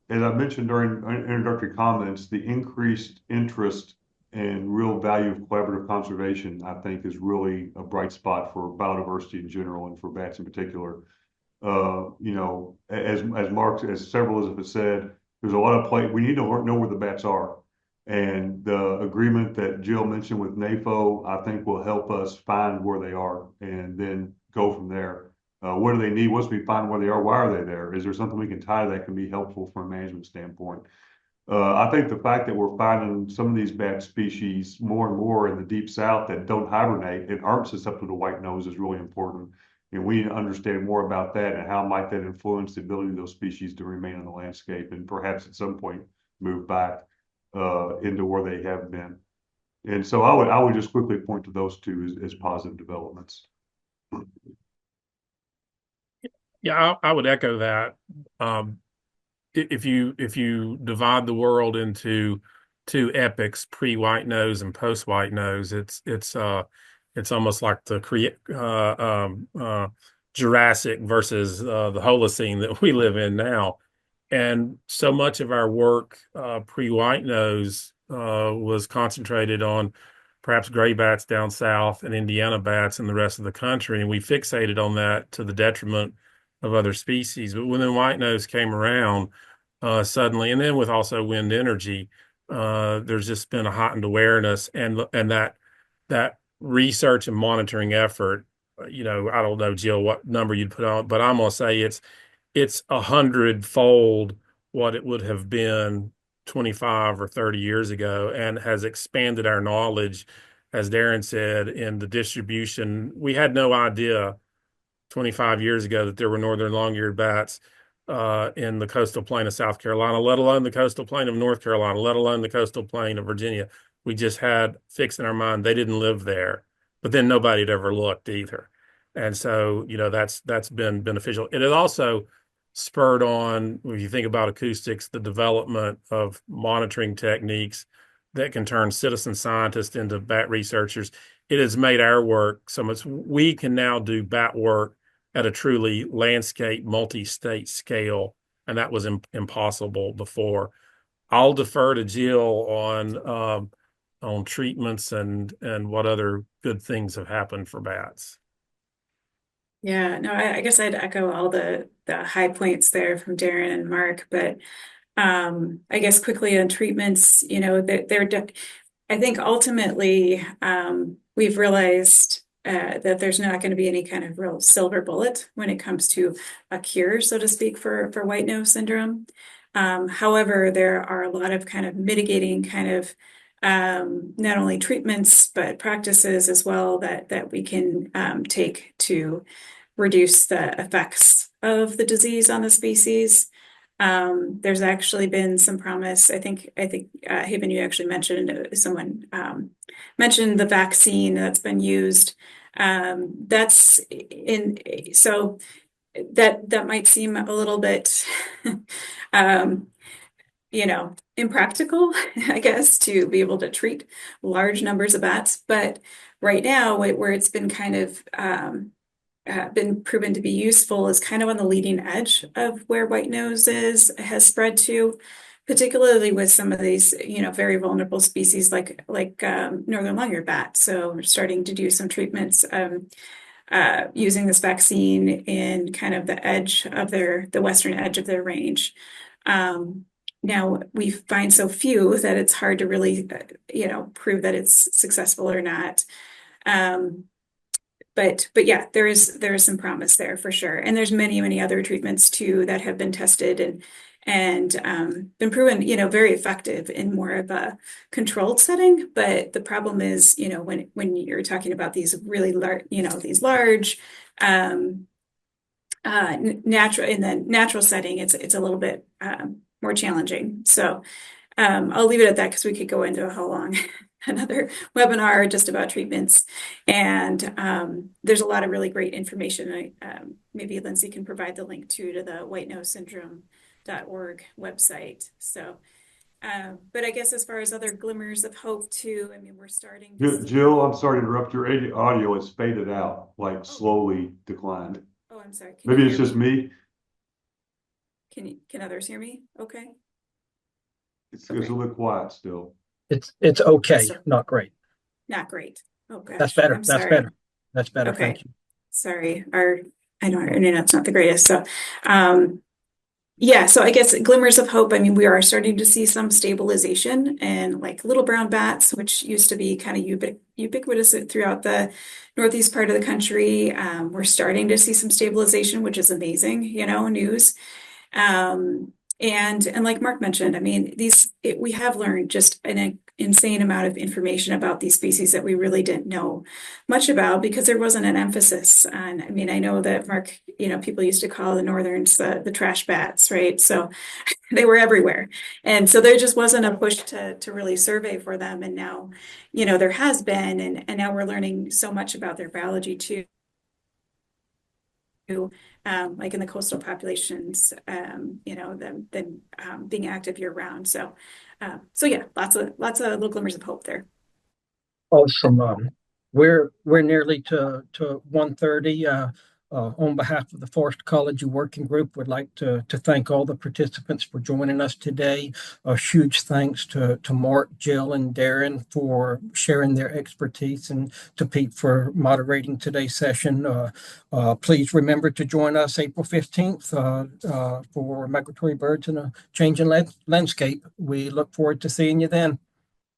mentioned during introductory comments, the increased interest and real value of collaborative conservation, I think, is really a bright spot for biodiversity in general and for bats in particular. As several have said, there's a lot of play. We need to know where the bats are. And the agreement that Jill mentioned with NAFO, I think, will help us find where they are and then go from there. What do they need? Once we find where they are, why are they there? Is there something we can tie that can be helpful from a management standpoint? I think the fact that we're finding some of these bat species more and more in the deep south that don't hibernate and aren't susceptible to white nose is really important. And we need to understand more about that and how might that influence the ability of those species to remain in the landscape and perhaps at some point move back into where they have been. And so I would just quickly point to those two as positive developments. Yeah, I would echo that. If you divide the world into two epochs, pre-white nose and post-white nose, it's almost like the Jurassic versus the Holocene that we live in now. And so much of our work pre-white nose was concentrated on perhaps gray bats down south and Indiana bats in the rest of the country, and we fixated on that to the detriment of other species. But when the white nose came around suddenly, and then with also wind energy, there's just been a heightened awareness, and that research and monitoring effort. I don't know, Jill, what number you'd put on, but I'm gonna say it's 100-fold what it would have been 25 or 30 years ago, and has expanded our knowledge, as Darren said, in the distribution. We had no idea 25 years ago that there were northern long-eared bats in the coastal plain of South Carolina, let alone the coastal plain of North Carolina, let alone the coastal plain of Virginia. We just had fixed in our mind they didn't live there, but then nobody had ever looked either. And so, that's been beneficial. It has also spurred on, when you think about acoustics, the development of monitoring techniques that can turn citizen scientists into bat researchers. It has made our work so much. We can now do bat work at a truly landscape, multi-state scale, and that was impossible before. I'll defer to Jill on treatments and what other good things have happened for bats. Yeah, no, I guess I'd echo all the high points there from Darren and Mark, but I guess quickly on treatments, I think ultimately we've realized that there's not going to be any kind of real silver bullet when it comes to a cure, so to speak, for white nose syndrome. However, there are a lot of kind of mitigating kind of not only treatments but practices as well that we can take to reduce the effects of the disease on the species. There's actually been some promise. I think Haven, you actually mentioned someone mentioned the vaccine that's been used. That's in so that might seem a little bit impractical, I guess, to be able to treat large numbers of bats. But right now, where it's been kind of been proven to be useful is kind of on the leading edge of where white nose has spread to, particularly with some of these, very vulnerable species like northern long-eared bat. So we're starting to do some treatments using this vaccine in kind of the western edge of their range. Now we find so few that it's hard to really, prove that it's successful or not. But yeah, there is some promise there for sure. And there's many other treatments too that have been tested and been proven, very effective in more of a controlled setting. But the problem is, when you're talking about these really large, these large natural in the natural setting, it's a little bit more challenging. So I'll leave it at that because we could go into a whole long another webinar just about treatments. And there's a lot of really great information. Maybe Lindsay can provide the link to the whitenosesyndrome.org website. So, but I guess as far as other glimmers of hope too, I mean, we're starting to Jill, I'm sorry to interrupt. Your audio is faded out, like slowly declined. Oh, I'm sorry. Maybe it's just me. Can others hear me? Okay. It's a little bit quiet still. It's okay, not great. Not great. Oh gosh. That's better. I'm That's sorry. better. That's better. Okay. Thank you. Sorry. I know our internet's not the greatest. So, yeah, so I guess glimmers of hope. I mean, we are starting to see some stabilization and like little brown bats, which used to be kind of ubiquitous throughout the northeast part of the country. We're starting to see some stabilization, which is amazing, news. And like Mark mentioned, I mean, we have learned just an insane amount of information about these species that we really didn't know much about because there wasn't an emphasis on. I mean, I know that Mark, people used to call the northerns the trash bats, right? So they were everywhere, and so there just wasn't a push to really survey for them. And now, there has been, and now we're learning so much about their biology too. Like in the coastal populations, them being active year round. So yeah, lots of little glimmers of hope there. Awesome. We're nearly to 1:30. On behalf of the Forest Ecology Working Group, would like to thank all the participants for joining us today. A huge thanks to Mark, Jill, and Darren for sharing their expertise, and to Pete for moderating today's session. Please remember to join us April 15th for Migratory Birds in a Changing Landscape. We look forward to seeing you then.